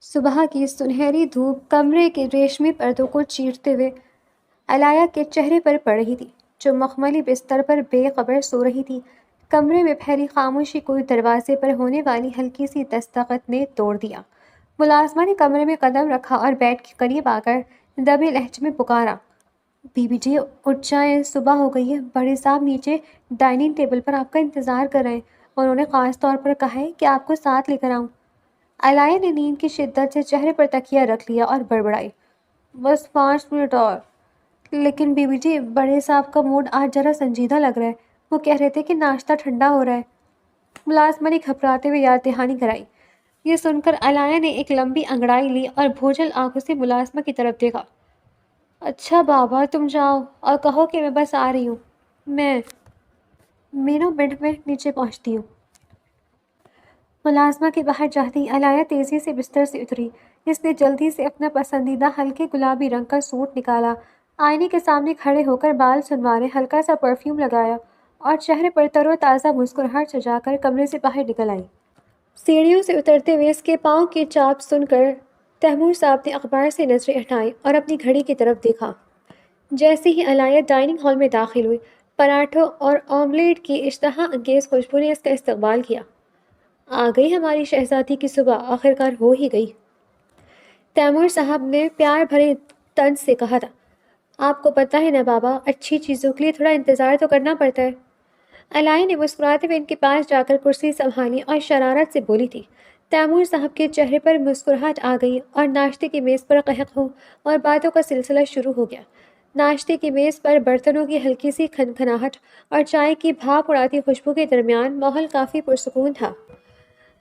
صبح کی سنہری دھوپ کمرے کے ریشمی پردوں کو چیرتے ہوئے علایا کے چہرے پر پڑ رہی تھی، جو مخملی بستر پر بے خبر سو رہی تھی۔ کمرے میں پھیلی خاموشی کو دروازے پر ہونے والی ہلکی سی دستخط نے توڑ دیا۔ ملازمہ نے کمرے میں قدم رکھا اور بیڈ کے قریب آ کر دبے لہجے میں پکارا، بی بی جی اٹھ جائیں، صبح ہو گئی ہے، بڑے صاحب نیچے ڈائننگ ٹیبل پر آپ کا انتظار کر رہے ہیں، اور انہوں نے خاص طور پر کہا ہے کہ آپ کو ساتھ لے کر آؤں۔ علایا نے نیند کی شدت سے چہرے پر تکیہ رکھ لیا اور بڑبڑائی، بس 5 منٹ اور۔ لیکن بی بی جی، بڑے صاحب کا موڈ آج ذرا سنجیدہ لگ رہا ہے، وہ کہہ رہے تھے کہ ناشتہ ٹھنڈا ہو رہا ہے۔ ملازمہ نے گھبراتے ہوئے یاد دہانی کرائی۔ یہ سن کر علایا نے ایک لمبی انگڑائی لی اور بھوجل آنکھوں سے ملازمہ کی طرف دیکھا۔ اچھا بابا، تم جاؤ اور کہو کہ میں بس آ رہی ہوں، میں 2 منٹ میں نیچے پہنچتی ہوں۔ ملازمہ کے باہر جاتی علایا تیزی سے بستر سے اتری۔ اس نے جلدی سے اپنا پسندیدہ ہلکے گلابی رنگ کا سوٹ نکالا، آئینے کے سامنے کھڑے ہو کر بال سنوارے، ہلکا سا پرفیوم لگایا اور چہرے پر تر و تازہ مسکراہٹ سجا کر کمرے سے باہر نکل آئی۔ سیڑھیوں سے اترتے ہوئے اس کے پاؤں کی چاپ سن کر تیمور صاحب نے اخبار سے نظریں ہٹائیں اور اپنی گھڑی کی طرف دیکھا۔ جیسے ہی علایا ڈائننگ ہال میں داخل ہوئی، پراٹھوں اور آملیٹ کی اشتہا انگیز خوشبو نے اس کا استقبال کیا۔ آ گئی ہماری شہزادی کی صبح، آخرکار ہو ہی گئی، تیمور صاحب نے پیار بھرے طنز سے کہا تھا۔ آپ کو پتہ ہے نا بابا، اچھی چیزوں کے لیے تھوڑا انتظار تو کرنا پڑتا ہے۔ علایا نے مسکراتے ہوئے ان کے پاس جا کر کرسی سنبھالی اور شرارت سے بولی تھی۔ تیمور صاحب کے چہرے پر مسکراہٹ آ گئی اور ناشتے کی میز پر قہقہوں اور باتوں کا سلسلہ شروع ہو گیا۔ ناشتے کی میز پر برتنوں کی ہلکی سی کھنکھناہٹ اور چائے کی بھاپ اڑاتی خوشبو کے درمیان ماحول کافی پرسکون تھا۔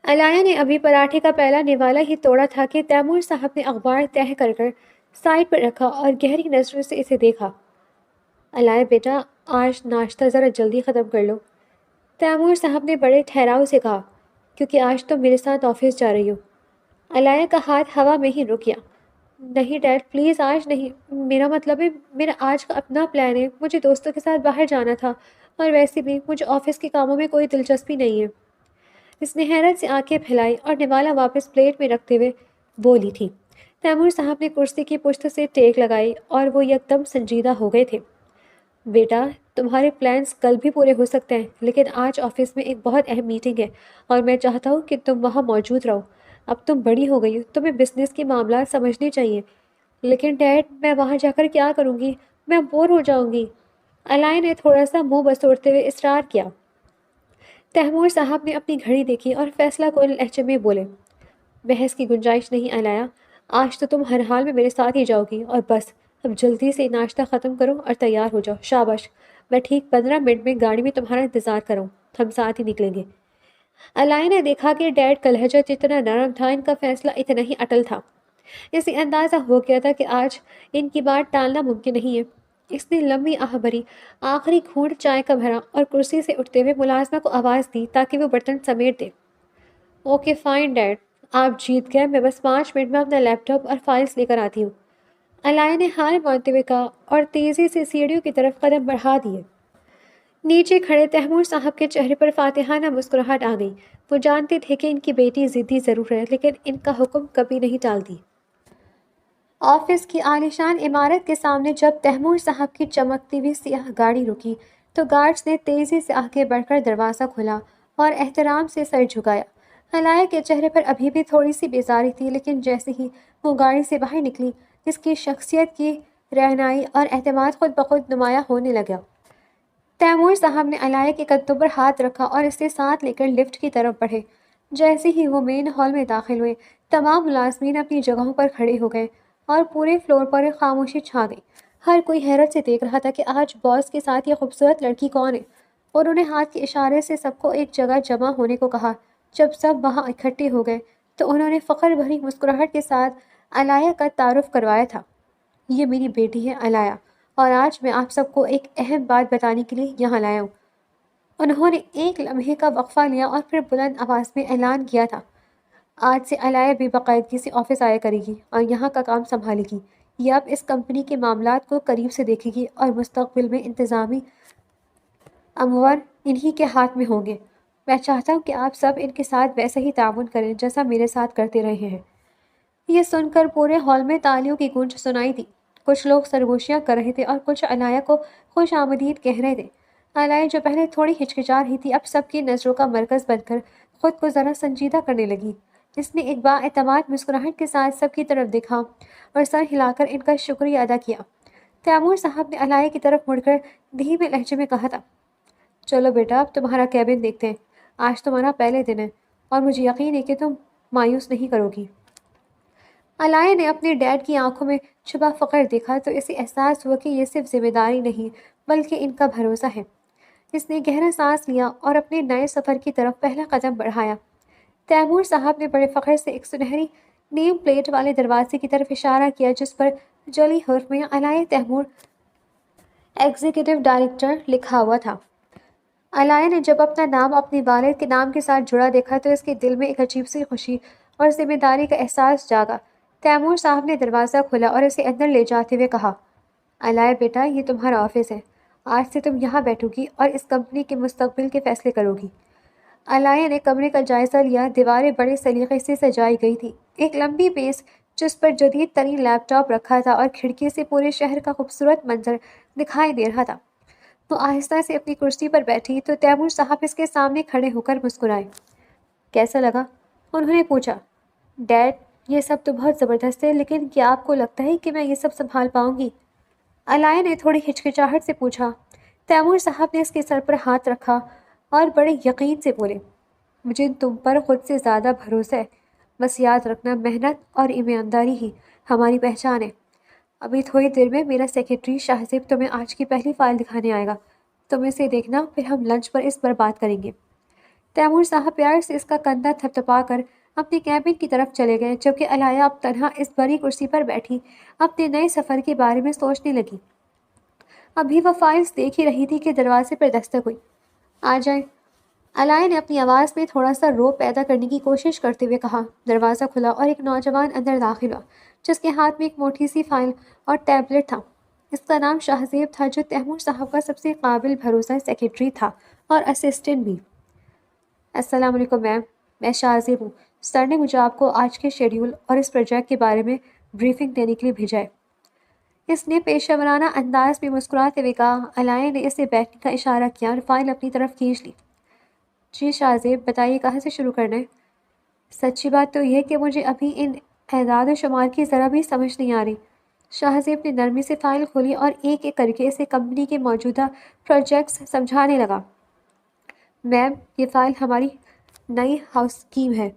علایا نے ابھی پراٹھے کا پہلا نوالا ہی توڑا تھا کہ تیمور صاحب نے اخبار تہہ کر سائڈ پر رکھا اور گہری نظروں سے اسے دیکھا۔ علایا بیٹا، آج ناشتہ ذرا جلدی ختم کر لو، تیمور صاحب نے بڑے ٹھہراؤ سے کہا، کیونکہ آج تو میرے ساتھ آفس جا رہی ہو۔ علایا کا ہاتھ ہوا میں ہی رک گیا۔ نہیں ڈیڈ، پلیز آج نہیں، میرا مطلب ہے میرا آج کا اپنا پلان ہے، مجھے دوستوں کے ساتھ باہر جانا تھا، اور ویسے بھی مجھے آفس کے کاموں میں کوئی دلچسپی نہیں ہے۔ اس نے حیرت سے آنکھیں پھیلائی اور نوالا واپس پلیٹ میں رکھتے ہوئے بولی تھی۔ تیمور صاحب نے کرسی کی پشت سے ٹیک لگائی اور وہ یکدم سنجیدہ ہو گئے تھے۔ بیٹا، تمہارے پلانز کل بھی پورے ہو سکتے ہیں، لیکن آج آفس میں ایک بہت اہم میٹنگ ہے اور میں چاہتا ہوں کہ تم وہاں موجود رہو۔ اب تم بڑی ہو گئی ہو، تمہیں بزنس کے معاملات سمجھنے چاہیے۔ لیکن ڈیڈ، میں وہاں جا کر کیا کروں گی؟ میں بور ہو جاؤں گی، علایا نے تھوڑا سا منہ بسوڑتے ہوئے اصرار کیا۔ تیمور صاحب نے اپنی گھڑی دیکھی اور فیصلہ کن لہجے میں بولے، بحث کی گنجائش نہیں علایا، آج تو تم ہر حال میں میرے ساتھ ہی جاؤ گی، اور بس اب جلدی سے ناشتہ ختم کرو اور تیار ہو جاؤ۔ شاباش، میں ٹھیک 15 منٹ میں گاڑی میں تمہارا انتظار کروں، ہم ساتھ ہی نکلیں گے۔ علایا نے دیکھا کہ ڈیڈ کا لہجہ جتنا نرم تھا، ان کا فیصلہ اتنا ہی اٹل تھا۔ اسے اندازہ ہو گیا تھا کہ آج ان کی بات ٹالنا ممکن نہیں ہے۔ اس نے لمبی آہ بھری، آخری گھونٹ چائے کا بھرا اور کرسی سے اٹھتے ہوئے ملازمہ کو آواز دی تاکہ وہ برتن سمیٹ دے۔ اوکے فائن ڈیڈ، آپ جیت گئے، میں بس 5 منٹ میں اپنا لیپ ٹاپ اور فائلز لے کر آتی ہوں، علایا نے ہار مانتے ہوئے کہا اور تیزی سے سیڑھیوں کی طرف قدم بڑھا دیے۔ نیچے کھڑے تیمور صاحب کے چہرے پر فاتحانہ مسکراہٹ آ گئی۔ وہ جانتے تھے کہ ان کی بیٹی ضدی ضرور ہے، لیکن ان کا حکم کبھی نہیں ٹالتی۔ آفس کی عالیشان عمارت کے سامنے جب تیمور صاحب کی چمکتی ہوئی سیاہ گاڑی رکی تو گارڈز نے تیزی سے آگے بڑھ کر دروازہ کھولا اور احترام سے سر جھکایا۔ علایا کے چہرے پر ابھی بھی تھوڑی سی بیزاری تھی، لیکن جیسے ہی وہ گاڑی سے باہر نکلی، اس کی شخصیت کی رعنائی اور اعتماد خود بخود نمایاں ہونے لگا۔ تیمور صاحب نے علایا کے کندھوں پر ہاتھ رکھا اور اسے ساتھ لے کر لفٹ کی طرف بڑھے۔ جیسے ہی وہ مین ہال میں داخل ہوئے، تمام ملازمین اپنی جگہوں پر کھڑے ہو گئے اور پورے فلور پر ایک خاموشی چھا گئی۔ ہر کوئی حیرت سے دیکھ رہا تھا کہ آج باس کے ساتھ یہ خوبصورت لڑکی کون ہے، اور انہوں نے ہاتھ کے اشارے سے سب کو ایک جگہ جمع ہونے کو کہا۔ جب سب وہاں اکٹھے ہو گئے تو انہوں نے فخر بھری مسکراہٹ کے ساتھ علایا کا تعارف کروایا تھا۔ یہ میری بیٹی ہے علایا، اور آج میں آپ سب کو ایک اہم بات بتانے کے لیے یہاں لایا ہوں۔ انہوں نے ایک لمحے کا وقفہ لیا اور پھر بلند آواز میں اعلان کیا تھا، آج سے علایا بھی باقاعدگی سے آفس آیا کرے گی اور یہاں کا کام سنبھالے گی۔ یہ اب اس کمپنی کے معاملات کو قریب سے دیکھے گی اور مستقبل میں انتظامی امور انہی کے ہاتھ میں ہوں گے۔ میں چاہتا ہوں کہ آپ سب ان کے ساتھ ویسا ہی تعاون کریں جیسا میرے ساتھ کرتے رہے ہیں۔ یہ سن کر پورے ہال میں تالیوں کی گونج سنائی دی۔ کچھ لوگ سرگوشیاں کر رہے تھے اور کچھ علایا کو خوش آمدید کہہ رہے تھے۔ علایا جو پہلے تھوڑی ہچکچا رہی تھی اب سب کی نظروں کا مرکز بن کر خود کو ذرا سنجیدہ کرنے لگی۔ اس نے ایک بااعتماد مسکراہٹ کے ساتھ سب کی طرف دیکھا اور سر ہلا کر ان کا شکریہ ادا کیا۔ تیمور صاحب نے علایا کی طرف مڑ کر دھیمے لہجے میں کہا تھا، چلو بیٹا اب تمہارا کیبن دیکھتے ہیں۔ آج تمہارا پہلے دن ہے اور مجھے یقین ہے کہ تم مایوس نہیں کرو گی۔ علایا نے اپنے ڈیڈ کی آنکھوں میں چھپا فخر دیکھا تو اسے احساس ہوا کہ یہ صرف ذمہ داری نہیں بلکہ ان کا بھروسہ ہے۔ اس نے گہرا سانس لیا اور اپنے نئے سفر کی طرف پہلا قدم بڑھایا۔ تیمور صاحب نے بڑے فخر سے ایک سنہری نیم پلیٹ والے دروازے کی طرف اشارہ کیا جس پر جلی حرف میں علایا تیمور ایگزیکٹو ڈائریکٹر لکھا ہوا تھا۔ علایا نے جب اپنا نام اپنے والد کے نام کے ساتھ جڑا دیکھا تو اس کے دل میں ایک عجیب سی خوشی اور ذمہ داری کا احساس جاگا۔ تیمور صاحب نے دروازہ کھولا اور اسے اندر لے جاتے ہوئے کہا، علایا بیٹا یہ تمہارا آفس ہے۔ آج سے تم یہاں بیٹھو گی اور اس کمپنی کے مستقبل کے فیصلے کرو گی۔ علایا نے کمرے کا جائزہ لیا۔ دیواریں بڑے سلیقے سے سجائی گئی تھی۔ ایک لمبی میز جس پر جدید ترین لیپ ٹاپ رکھا تھا اور کھڑکی سے پورے شہر کا خوبصورت منظر دکھائی دے رہا تھا۔ وہ آہستہ سے اپنی کرسی پر بیٹھی تو تیمور صاحب اس کے سامنے کھڑے ہو کر مسکرائے۔ کیسا لگا؟ انہوں نے پوچھا۔ ڈیڈ یہ سب تو بہت زبردست ہے لیکن کیا آپ کو لگتا ہے کہ میں یہ سب سنبھال پاؤں گی؟ علایا نے تھوڑی ہچکچاہٹ سے پوچھا۔ تیمور صاحب نے اس کے سر پر ہاتھ رکھا اور بڑے یقین سے بولے، مجھے تم پر خود سے زیادہ بھروسہ ہے۔ بس یاد رکھنا محنت اور ایمانداری ہی ہماری پہچان ہے۔ ابھی تھوڑی دیر میں میرا سیکرٹری شاہزیب تمہیں آج کی پہلی فائل دکھانے آئے گا۔ تم اسے دیکھنا پھر ہم لنچ پر اس پر بات کریں گے۔ تیمور صاحب پیار سے اس کا کندھا تھپتھپا کر اپنے کیبن کی طرف چلے گئے جبکہ علایا اب تنہا اس بڑی کرسی پر بیٹھی اپنے نئے سفر کے بارے میں سوچنے لگی۔ ابھی وہ فائلز دیکھ ہی رہی تھی کہ دروازے پر دستک ہوئی۔ آ جائیں، علایا نے اپنی آواز میں تھوڑا سا روب پیدا کرنے کی کوشش کرتے ہوئے کہا۔ دروازہ کھلا اور ایک نوجوان اندر داخل ہوا جس کے ہاتھ میں ایک موٹی سی فائل اور ٹیبلٹ تھا۔ اس کا نام شاہزیب تھا جو تیمور صاحب کا سب سے قابل بھروسہ سیکرٹری تھا اور اسسٹنٹ بھی۔ السلام علیکم میم، میں شاہزیب ہوں۔ سر نے مجھے آپ کو آج کے شیڈیول اور اس پروجیکٹ کے بارے میں بریفنگ دینے کے لیے بھیجا ہے۔ اس نے پیشہ ورانہ انداز میں مسکراتے ہوئے کہا۔ علایا نے اسے بیٹھنے کا اشارہ کیا اور فائل اپنی طرف کھینچ لی۔ جی شاہزیب بتائیے کہاں سے شروع کرنا ہے؟ سچی بات تو یہ کہ مجھے ابھی ان اعداد و شمار کی ذرا بھی سمجھ نہیں آ رہی۔ شاہزیب نے نرمی سے فائل کھولی اور ایک ایک کر کے اسے کمپنی کے موجودہ پروجیکٹس سمجھانے لگا۔ میم یہ فائل ہماری نئی ہاؤس اسکیم ہے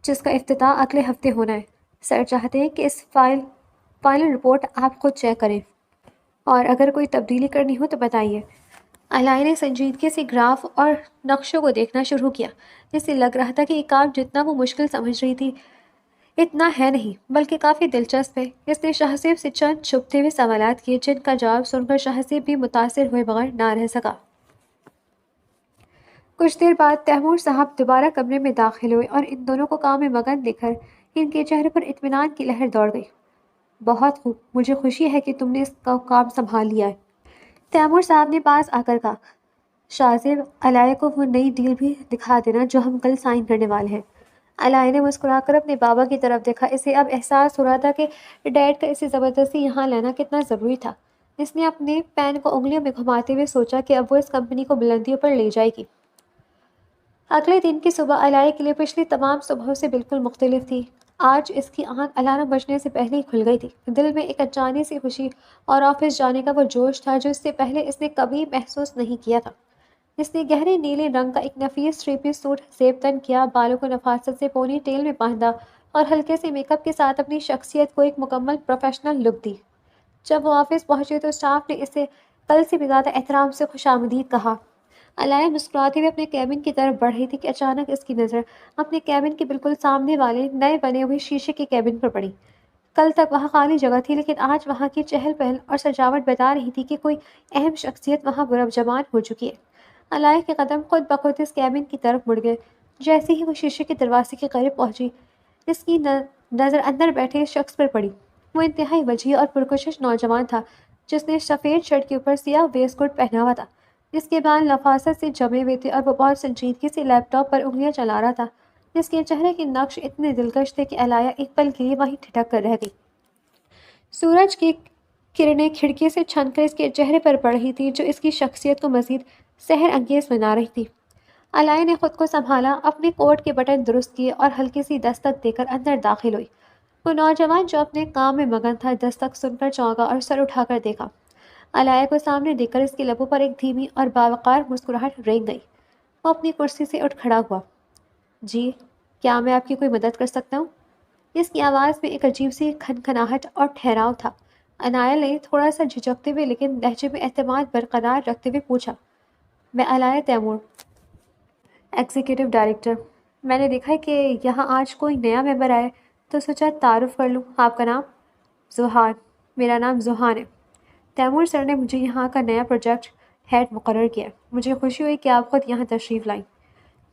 جس کا افتتاح اگلے ہفتے ہونا ہے۔ سر چاہتے ہیں کہ اس فائنل رپورٹ آپ خود چیک کریں اور اگر کوئی تبدیلی کرنی ہو تو بتائیے۔ علایا نے سنجیدگی سے گراف اور نقشوں کو دیکھنا شروع کیا۔ اسے لگ رہا تھا کہ یہ کام جتنا وہ مشکل سمجھ رہی تھی اتنا ہے نہیں بلکہ کافی دلچسپ ہے۔ اس نے شاہزیب سے چند چھپتے ہوئے سوالات کیے جن کا جواب سن کر شاہزیب بھی متاثر ہوئے بغیر نہ رہ سکا۔ کچھ دیر بعد تیمور صاحب دوبارہ کمرے میں داخل ہوئے اور ان دونوں کو کام میں مگن دیکھ کر ان کے چہرے پر اطمینان کی لہر دوڑ گئی۔ بہت خوب، مجھے خوشی ہے کہ تم نے اس کا کام سنبھال لیا ہے، تیمور صاحب نے پاس آ کر کہا۔ شاہزیب علایا کو وہ نئی ڈیل بھی دکھا دینا جو ہم کل سائن کرنے والے ہیں۔ علایا نے مسکرا کر اپنے بابا کی طرف دیکھا۔ اسے اب احساس ہو رہا تھا کہ ڈیڈ کا اسے زبردستی یہاں لینا کتنا ضروری تھا۔ اس نے اپنے پین کو انگلیوں میں گھماتے ہوئے سوچا کہ اب وہ اس کمپنی کو بلندیوں پر لے جائے گی۔ اگلے دن کی صبح علایا کے لیے پچھلی تمام صبحوں سے بالکل مختلف تھی۔ آج اس کی آنکھ الارم بجنے سے پہلے ہی کھل گئی تھی۔ دل میں ایک اجانی سی خوشی اور آفس جانے کا وہ جوش تھا جو اس سے پہلے اس نے کبھی محسوس نہیں کیا تھا۔ اس نے گہرے نیلے رنگ کا ایک نفیس تھری پیس سوٹ زیب تن کیا، بالوں کو نفاست سے پونی ٹیل میں باندھا اور ہلکے سے میک اپ کے ساتھ اپنی شخصیت کو ایک مکمل پروفیشنل لک دی۔ جب وہ آفس پہنچے تو اسٹاف نے اسے کل سے بھی زیادہ احترام سے خوش آمدید کہا۔ علایا مسکراتے ہوئے اپنے کیبن کی طرف بڑھ رہی تھی کہ اچانک اس کی نظر اپنے کیبن کے بالکل سامنے والے نئے بنے ہوئے شیشے کے کیبن پر پڑی۔ کل تک وہاں خالی جگہ تھی لیکن آج وہاں کی چہل پہل اور سجاوٹ بتا رہی تھی کہ کوئی اہم شخصیت وہاں برجمان ہو چکی ہے۔ علایا کے قدم خود بخود اس کیبن کی طرف مڑ گئے۔ جیسے ہی وہ شیشے کے دروازے کے قریب پہنچی اس کی نظر اندر بیٹھے شخص پر پڑی۔ وہ انتہائی وجیح اور پرکشش نوجوان تھا جس نے سفید شرٹ کے اوپر سیاہ ویسٹ کوٹ پہنا ہوا تھا۔ اس کے بال نفاست سے جمے ہوئے تھے اور وہ بہت سنجیدگی سے لیپ ٹاپ پر انگلیاں چلا رہا تھا۔ جس کے چہرے کے نقش اتنے دلکش تھے کہ علایا ایک پل کے لیے وہیں ٹھٹک کر رہ گئی۔ سورج کی کرنیں کھڑکی سے چھن کر اس کے چہرے پر پڑ رہی تھی، جو اس کی شخصیت کو مزید سحر انگیز بنا رہی تھی۔ علایا نے خود کو سنبھالا، اپنے کوٹ کے بٹن درست کیے اور ہلکی سی دستک دے کر اندر داخل ہوئی۔ وہ نوجوان جو اپنے کام میں مگن تھا دستک سن کر چونکا اور سر اٹھا کر دیکھا۔ علایا کو سامنے دیکھ کر اس کے لبوں پر ایک دھیمی اور باوقار مسکراہٹ رینگ گئی۔ وہ اپنی کرسی سے اٹھ کھڑا ہوا۔ جی، کیا میں آپ کی کوئی مدد کر سکتا ہوں؟ اس کی آواز میں ایک عجیب سی کھنکھناہٹ اور ٹھہراؤ تھا۔ عنایت نے تھوڑا سا جھجکتے ہوئے لیکن لہجے میں اعتماد برقرار رکھتے ہوئے پوچھا۔ میں علایا تیمور، ایگزیکٹو ڈائریکٹر۔ میں نے دیکھا ہے کہ یہاں آج کوئی نیا ممبر آئے تو سوچا تعارف کر لوں۔ آپ کا نام؟ زوہان۔ میرا نام زوہان ہے۔ تیمور سر نے مجھے یہاں کا نیا پروجیکٹ ہیڈ مقرر کیا۔ مجھے خوشی ہوئی کہ آپ خود یہاں تشریف لائیں۔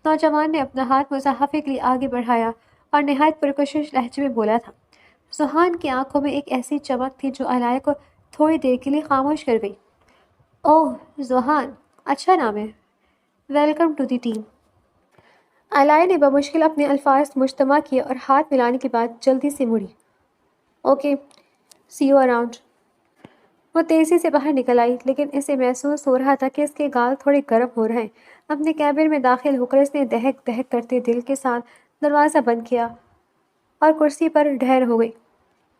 نوجوان نے اپنا ہاتھ مصحفے کے لیے آگے بڑھایا اور نہایت پرکشش لہجے میں بولا تھا۔ زوہان کی آنکھوں میں ایک ایسی چمک تھی جو علایا کو تھوڑی دیر کے لیے خاموش کر گئی۔ اوہ زوہان، اچھا نام ہے۔ Welcome to the team. Alaya نے بمشکل اپنے الفاظ مجتمع کیے اور ہاتھ ملانے کے بعد جلدی سے مڑی۔ Okay, see you around. وہ تیزی سے باہر نکل آئی، لیکن اسے محسوس ہو رہا تھا کہ اس کے گال تھوڑے گرم ہو رہے ہیں۔ اپنے کیبن میں داخل ہو کر اس نے دہک دہک کرتے دل کے ساتھ دروازہ بند کیا اور کرسی پر ڈھیر ہو گئی۔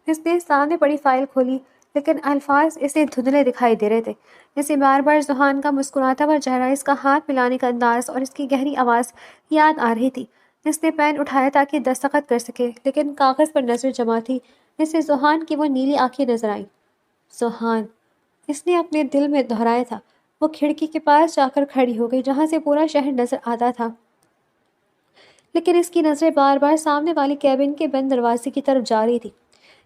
اس نے سامنے پڑی فائل کھولی، لیکن الفاظ اسے دھندلے دکھائی دے رہے تھے۔ اسے بار بار زوہان کا مسکراتا ہوا چہرہ، اس کا ہاتھ ملانے کا انداز اور اس کی گہری آواز یاد آ رہی تھی۔ اس نے پین اٹھایا تاکہ دستخط کر سکے، لیکن کاغذ پر نظر جمع تھی۔ اسے زوہان کی وہ نیلی آنکھیں نظر آئیں۔ زوہان، اس نے اپنے دل میں دہرایا تھا۔ وہ کھڑکی کے پاس جا کر کھڑی ہو گئی جہاں سے پورا شہر نظر آتا تھا، لیکن اس کی نظریں بار بار سامنے والی کیبن کے بند دروازے کی طرف جا رہی تھی۔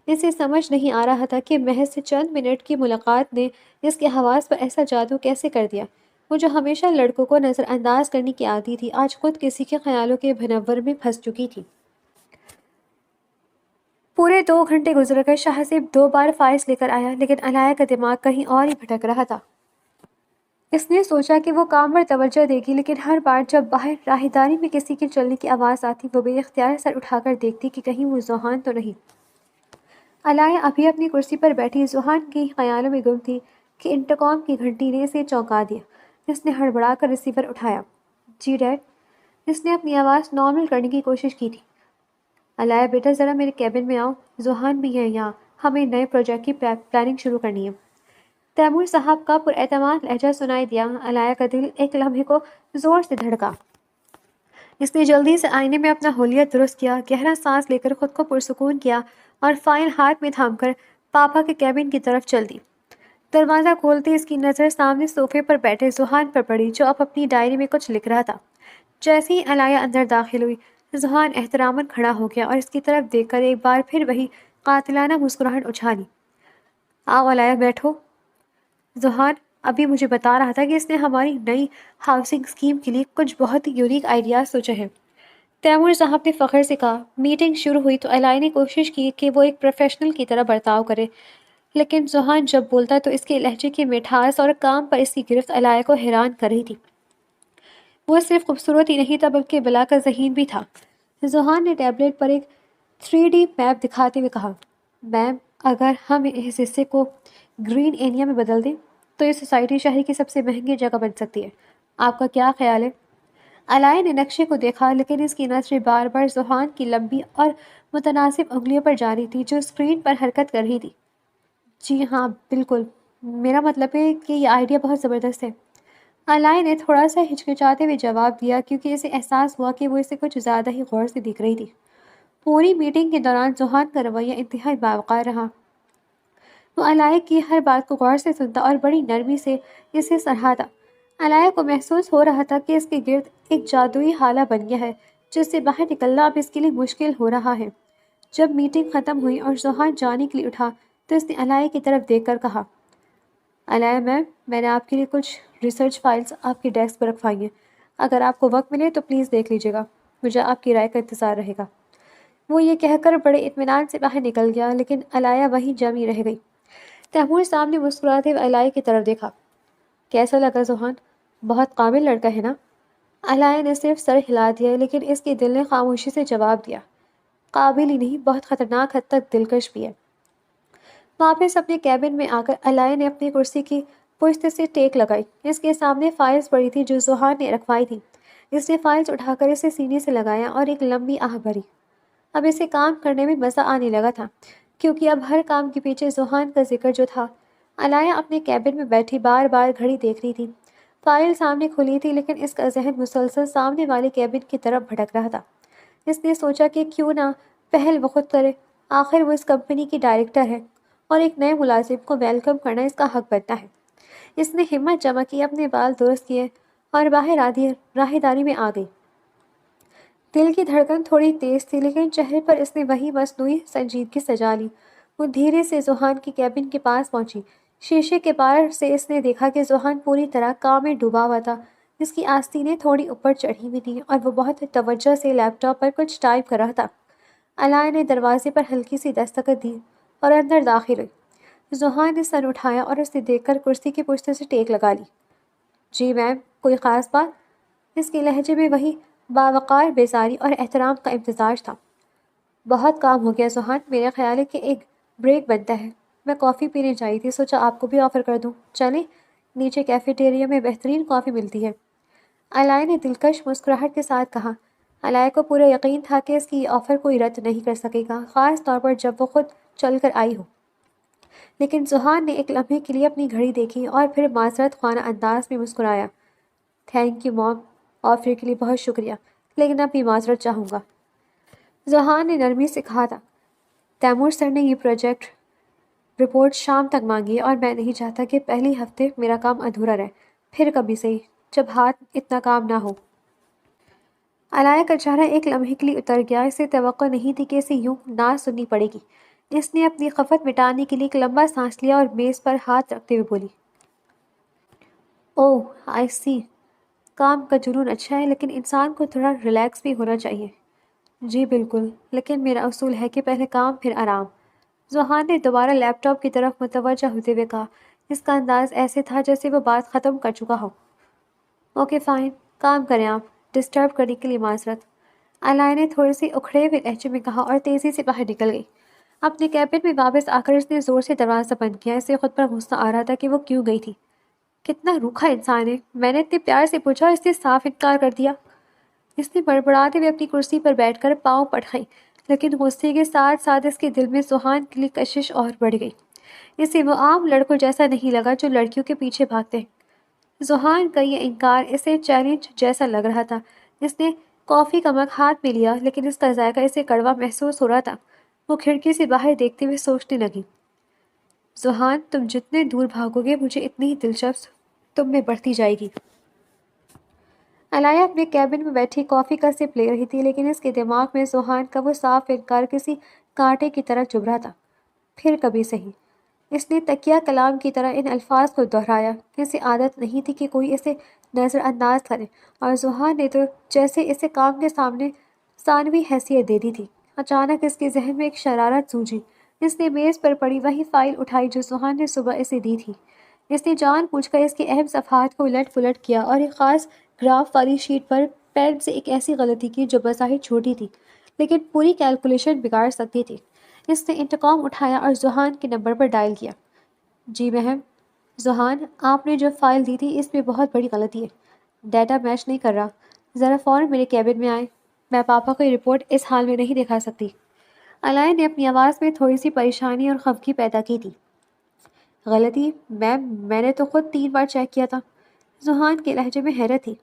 اسے سمجھ نہیں آ رہا تھا کہ محض سے چند منٹ کی ملاقات نے اس کے حواس پر ایسا جادو کیسے کر دیا۔ وہ جو ہمیشہ لڑکوں کو نظر انداز کرنے کی عادی تھی، آج خود کسی کے خیالوں کے بھنور میں پھنس چکی تھی۔ پورے 2 گھنٹے گزر گئے۔ شاہزیب 2 بار فائز لے کر آیا، لیکن علایا کا دماغ کہیں اور ہی بھٹک رہا تھا۔ اس نے سوچا کہ وہ کام پر توجہ دے گی، لیکن ہر بار جب باہر راہداری میں کسی کے چلنے کی آواز آتی، وہ بے اختیار سر اٹھا کر دیکھتی کہ کہیں وہ زوہان تو نہیں۔ علایا ابھی اپنی کرسی پر بیٹھی زوہان کے خیالوں میں گم تھی کہ انٹرکام کی گھنٹی نے اسے چونکا دیا۔ اس نے ہڑبڑا کر ریسیور اٹھایا۔ جی ڈیڈ۔ اس نے اپنی آواز نارمل کرنے کی کوشش کی تھی۔ علایا بیٹا، ذرا میرے کیبن میں آؤ، زوہان بھی ہے یہاں، ہمیں نئے پروجیکٹ کی پلاننگ شروع کرنی ہے۔ تیمور صاحب کا پراعتماد لہجہ سنائی دیا۔ علایا کا دل ایک لمحے کو زور سے دھڑکا۔ اس نے جلدی سے آئینے میں اپنا حلیہ درست کیا، گہرا سانس لے کر خود کو پرسکون کیا اور فائل ہاتھ میں تھام کر پاپا کے کیبن کی طرف چل دی۔ دروازہ کھولتے اس کی نظر سامنے صوفے پر بیٹھے زوہان پر پڑی، جو اب اپنی ڈائری میں کچھ لکھ رہا تھا۔ جیسے ہی علایا اندر داخل ہوئی، زوہان احتراماً کھڑا ہو گیا اور اس کی طرف دیکھ کر ایک بار پھر وہی قاتلانہ مسکراہٹ اچھالی۔ آؤ علایا، بیٹھو۔ زوہان ابھی مجھے بتا رہا تھا کہ اس نے ہماری نئی ہاؤسنگ اسکیم کے لیے کچھ بہت ہی یونیک آئیڈیاز سوچے ہیں۔ تیمور صاحب نے فخر سے کہا۔ میٹنگ شروع ہوئی تو علایا نے کوشش کی کہ وہ ایک پروفیشنل کی طرح برتاؤ کرے، لیکن زوہان جب بولتا تو اس کے لہجے کی مٹھاس اور کام پر اس کی گرفت علایا کو حیران کر رہی تھی۔ وہ صرف خوبصورت ہی نہیں تھا بلکہ بلا کا ذہین بھی تھا۔ زوہان نے ٹیبلٹ پر ایک 3D میپ دکھاتے ہوئے کہا، میم اگر ہم اس حصے کو گرین ایریا میں بدل دیں تو یہ سوسائٹی شہر کی سب سے مہنگی جگہ بن سکتی ہے۔ آپ کا کیا خیال ہے؟ علایا نے نقشے کو دیکھا، لیکن اس کی نظریں بار بار زوہان کی لمبی اور متناسب انگلیوں پر جاری تھی جو اسکرین پر حرکت کر رہی تھی۔ جی ہاں بالکل، میرا مطلب ہے کہ یہ آئیڈیا بہت زبردست ہے۔ علایا نے تھوڑا سا ہچکچاتے ہوئے جواب دیا، کیونکہ اسے احساس ہوا کہ وہ اسے کچھ زیادہ ہی غور سے دیکھ رہی تھی۔ پوری میٹنگ کے دوران زوہان کا رویہ انتہائی باوقار رہا۔ وہ علایا کی ہر بات کو غور سے سنتا اور بڑی نرمی سے اسے سراہتا۔ علایا کو محسوس ہو رہا تھا کہ اس کے گرد ایک جادوئی حالہ بن گیا ہے جس سے باہر نکلنا اب اس کے لیے مشکل ہو رہا ہے۔ جب میٹنگ ختم ہوئی اور زوہان جانے کے لیے اٹھا تو اس نے علایا کی طرف دیکھ کر کہا، علایا میم، میں نے آپ کے لیے کچھ ریسرچ فائلز آپ کی ڈیسک پر رکھوائی ہیں، اگر آپ کو وقت ملے تو پلیز دیکھ لیجیے گا، مجھے آپ کی رائے کا انتظار رہے گا۔ وہ یہ کہہ کر بڑے اطمینان سے باہر نکل گیا، لیکن علایا وہیں جمی رہ گئی۔ تیمور صاحب نے مسکراتے ہوئے علایا کی طرف دیکھا۔ کیسا لگا زوہان؟ بہت قابل لڑکا ہے نا؟ علاء نے صرف سر ہلا دیا لیکن اس کے دل نے خاموشی سے جواب دیا، قابل ہی نہیں، بہت خطرناک حد تک دلکش بھی ہے۔ واپس اپنے کیبن میں آ کر علاء نے اپنی کرسی کی پشت سے ٹیک لگائی۔ اس کے سامنے فائلز پڑی تھی جو ذوحان نے رکھوائی تھی۔ اس نے فائلز اٹھا کر اسے سینے سے لگایا اور ایک لمبی آہ بھری۔ اب اسے کام کرنے میں مزہ آنے لگا تھا، کیونکہ اب ہر کام کے پیچھے ذوحان کا ذکر جو تھا۔ علاء اپنے کیبن میں بیٹھی بار بار گھڑی دیکھ رہی تھی۔ فائل سامنے کھلی تھی لیکن اس کا ذہن مسلسل سامنے والے کیبن کی طرف بھٹک رہا تھا۔ اس نے سوچا کہ کیوں نہ پہل وہ خود کرے، آخر وہ اس کمپنی کی ڈائریکٹر ہے اور ایک نئے ملازم کو ویلکم کرنا اس کا حق بنتا ہے۔ اس نے ہمت جمع کی، اپنے بال درست کیے اور باہر راہداری میں آ گئی۔ دل کی دھڑکن تھوڑی تیز تھی لیکن چہرے پر اس نے وہی مصنوعی سنجیدگی سجا لی۔ وہ دھیرے سے ذوحان کی کیبن کے پاس پہنچی۔ شیشے کے پار سے اس نے دیکھا کہ ذوحان پوری طرح کام میں ڈوبا ہوا تھا۔ اس کی آستینیں تھوڑی اوپر چڑھی ہوئی تھیں اور وہ بہت توجہ سے لیپ ٹاپ پر کچھ ٹائپ کر رہا تھا۔ علاء نے دروازے پر ہلکی سی دستک دی اور اندر داخل ہوئی۔ ذوحان نے سر اٹھایا اور اسے دیکھ کر کرسی کی پشت سے ٹیک لگا لی۔ جی میم، کوئی خاص بات؟ اس کے لہجے میں وہی باوقار بیزاری اور احترام کا امتزاج تھا۔ بہت کام ہو گیا ذوحان، میرا خیال ہے کہ ایک بریک بنتا ہے۔ میں کافی پینے جائی تھی، سوچا آپ کو بھی آفر کر دوں۔ چلیں، نیچے کیفیٹیریا میں بہترین کافی ملتی ہے۔ علاء نے دلکش مسکراہٹ کے ساتھ کہا۔ علاء کو پورا یقین تھا کہ اس کی یہ آفر کوئی رد نہیں کر سکے گا، خاص طور پر جب وہ خود چل کر آئی ہو۔ لیکن ذوحان نے ایک لمحے کے لیے اپنی گھڑی دیکھی اور پھر معذرت خوانا انداز میں مسکرایا۔ تھینک یو موم، آفر کے لیے بہت شکریہ، لیکن اب بھی معذرت چاہوں گا۔ ذوحان نے نرمی سے کہا تھا، تیمور سر نے یہ پروجیکٹ رپورٹ شام تک مانگی ہے اور میں نہیں چاہتا کہ پہلی ہفتے میرا کام ادھورا رہے، پھر کبھی صحیح جب ہاتھ اتنا کام نہ ہو۔ علاء کا چہرہ ایک لمحے کے لیے اتر گیا۔ اسے توقع نہیں تھی کہ اسے یوں نہ سننی پڑے گی۔ اس نے اپنی خفت مٹانے کے لیے ایک لمبا سانس لیا اور میز پر ہاتھ رکھتے ہوئے بولی، اوہ آئی سی، کام کا جنون اچھا ہے لیکن انسان کو تھوڑا ریلیکس بھی ہونا چاہیے۔ جی بالکل، لیکن میرا اصول ہے کہ پہلے کام پھر آرام۔ ذوحان نے دوبارہ لیپ ٹاپ کی طرف متوجہ ہوتے ہوئے کہا۔ اس کا انداز ایسے تھا جیسے وہ بات ختم کر چکا ہو۔ اوکے فائن، کام کریں آپ، ڈسٹرب کرنے کے لیے معذرت، علاء نے تھوڑے سے اکھڑے ہوئے لہجے میں کہا اور تیزی سے باہر نکل گئی۔ اپنے کیبن میں واپس آ کر اس نے زور سے دروازہ بند کیا۔ اسے خود پر غصہ آ رہا تھا کہ وہ کیوں گئی تھی۔ کتنا روکھا انسان ہے، میں نے اتنے پیار سے پوچھا اور اس نے صاف انکار کر دیا۔ اس نے بڑبڑاتے ہوئے اپنی کرسی پر بیٹھ کر پاؤں پٹکائے، لیکن غصے کے ساتھ ساتھ اس کے دل میں ذوحان کے لیے کشش اور بڑھ گئی۔ اسے وہ عام لڑکوں جیسا نہیں لگا جو لڑکیوں کے پیچھے بھاگتے ہیں۔ ذوحان کا یہ انکار اسے چیلنج جیسا لگ رہا تھا۔ اس نے کافی کا مگ ہاتھ میں لیا لیکن اس کا ذائقہ اسے کڑوا محسوس ہو رہا تھا۔ وہ کھڑکی سے باہر دیکھتے ہوئے سوچنے لگی، ذوحان تم جتنے دور بھاگو گے مجھے اتنی ہی دلچسپ تم میں بڑھتی جائے گی۔ علاء اپنے کیبن میں بیٹھی کافی کا سپ لے رہی تھی لیکن اس کے دماغ میں ذوحان کا وہ صاف انکار کسی کانٹے کی طرح چبھ رہا تھا۔ پھر کبھی صحیح، اس نے تکیہ کلام کی طرح ان الفاظ کو دہرایا۔ اسے عادت نہیں تھی کہ کوئی اسے نظر انداز کرے اور ذوحان نے تو جیسے اسے کام کے سامنے ثانوی حیثیت دے دی تھی۔ اچانک اس کے ذہن میں ایک شرارت سوجی۔ اس نے میز پر پڑی وہی فائل اٹھائی جو ذوحان نے صبح اسے دی تھی۔ اس نے جان بوجھ کر اس کے اہم صفحات کو الٹ پلٹ کیا اور ایک خاص گراف والی شیٹ پر پین سے ایک ایسی غلطی کی جو بظاہر چھوٹی تھی لیکن پوری کیلکولیشن بگاڑ سکتی تھی۔ اس نے انتقام اٹھایا اور ذوحان کے نمبر پر ڈائل کیا۔ جی مہم، ذوحان آپ نے جو فائل دی تھی اس میں بہت بڑی غلطی ہے، ڈیٹا میچ نہیں کر رہا، ذرا فوراً میرے کیبن میں آئیں، میں پاپا کو یہ رپورٹ اس حال میں نہیں دکھا سکتی۔ علاء نے اپنی آواز میں تھوڑی سی پریشانی اور خفگی پیدا کی تھی۔ غلطی میم، میں نے تو خود 3 بار چیک کیا تھا۔ ذوحان کے لہجے میں حیرت تھی۔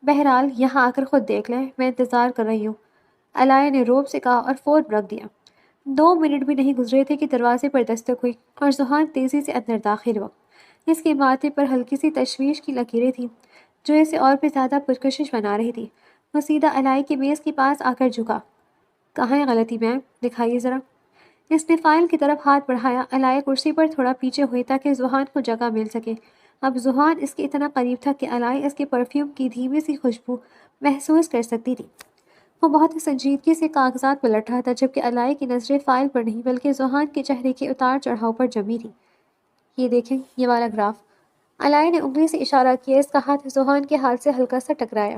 بہرحال یہاں آ کر خود دیکھ لیں، میں انتظار کر رہی ہوں، علاء نے روب سے کہا اور فون رکھ دیا۔ 2 منٹ بھی نہیں گزرے تھے کہ دروازے پر دستک ہوئی اور ذوحان تیزی سے اندر داخل ہوا۔ اس کے ماتھے پر ہلکی سی تشویش کی لکیریں تھیں جو اسے اور بھی زیادہ پرکشش بنا رہی تھی۔ وہ سیدھا علاء کی میز کے پاس آ کر جھکا۔ کہاں ہے غلطی میم، دکھائیے ذرا۔ اس نے فائل کی طرف ہاتھ بڑھایا۔ علاء کرسی پر تھوڑا پیچھے ہوئی تاکہ ذوحان کو جگہ مل سکے۔ اب ذوحان اس کے اتنا قریب تھا کہ علاء اس کے پرفیوم کی دھیمی سی خوشبو محسوس کر سکتی تھی۔ وہ بہت سنجیدگی سے کاغذات پلٹ رہا تھا جبکہ علاء کی نظریں فائل پر نہیں بلکہ ذوحان کے چہرے کے اتار چڑھاؤ پر جمی تھی۔ یہ دیکھیں، یہ والا گراف۔ علاء نے انگلی سے اشارہ کیا۔ اس کا ہاتھ ذوحان کے ہاتھ سے ہلکا سا ٹکرایا۔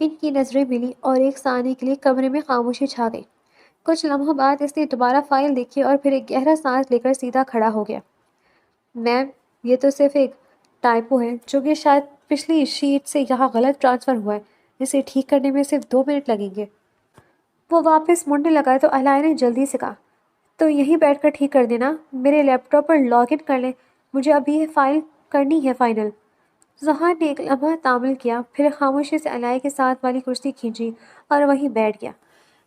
ان کی نظریں ملی اور ایک ثانیے کے لیے کمرے میں خاموشی چھا گئی۔ کچھ لمحوں بعد اس نے دوبارہ فائل دیکھی اور پھر ایک گہرا سانس لے کر سیدھا کھڑا ہو گیا۔ میم، یہ تو صرف ایک ٹائپو ہے جو کہ شاید پچھلی شیٹ سے یہاں غلط ٹرانسفر ہوا ہے۔ اسے ٹھیک کرنے میں صرف 2 منٹ لگیں گے۔ وہ واپس مڑنے لگا تو علائے نے جلدی سے کہا، تو یہیں بیٹھ کر ٹھیک کر دینا، میرے لیپ ٹاپ پر لاگ ان کر لیں، مجھے ابھی یہ فائل کرنی ہے فائنل۔ ذوحان نے ایک لمحہ تامل کیا، پھر خاموشی سے علائے کے ساتھ والی کرسی کھینچی اور وہیں بیٹھ گیا۔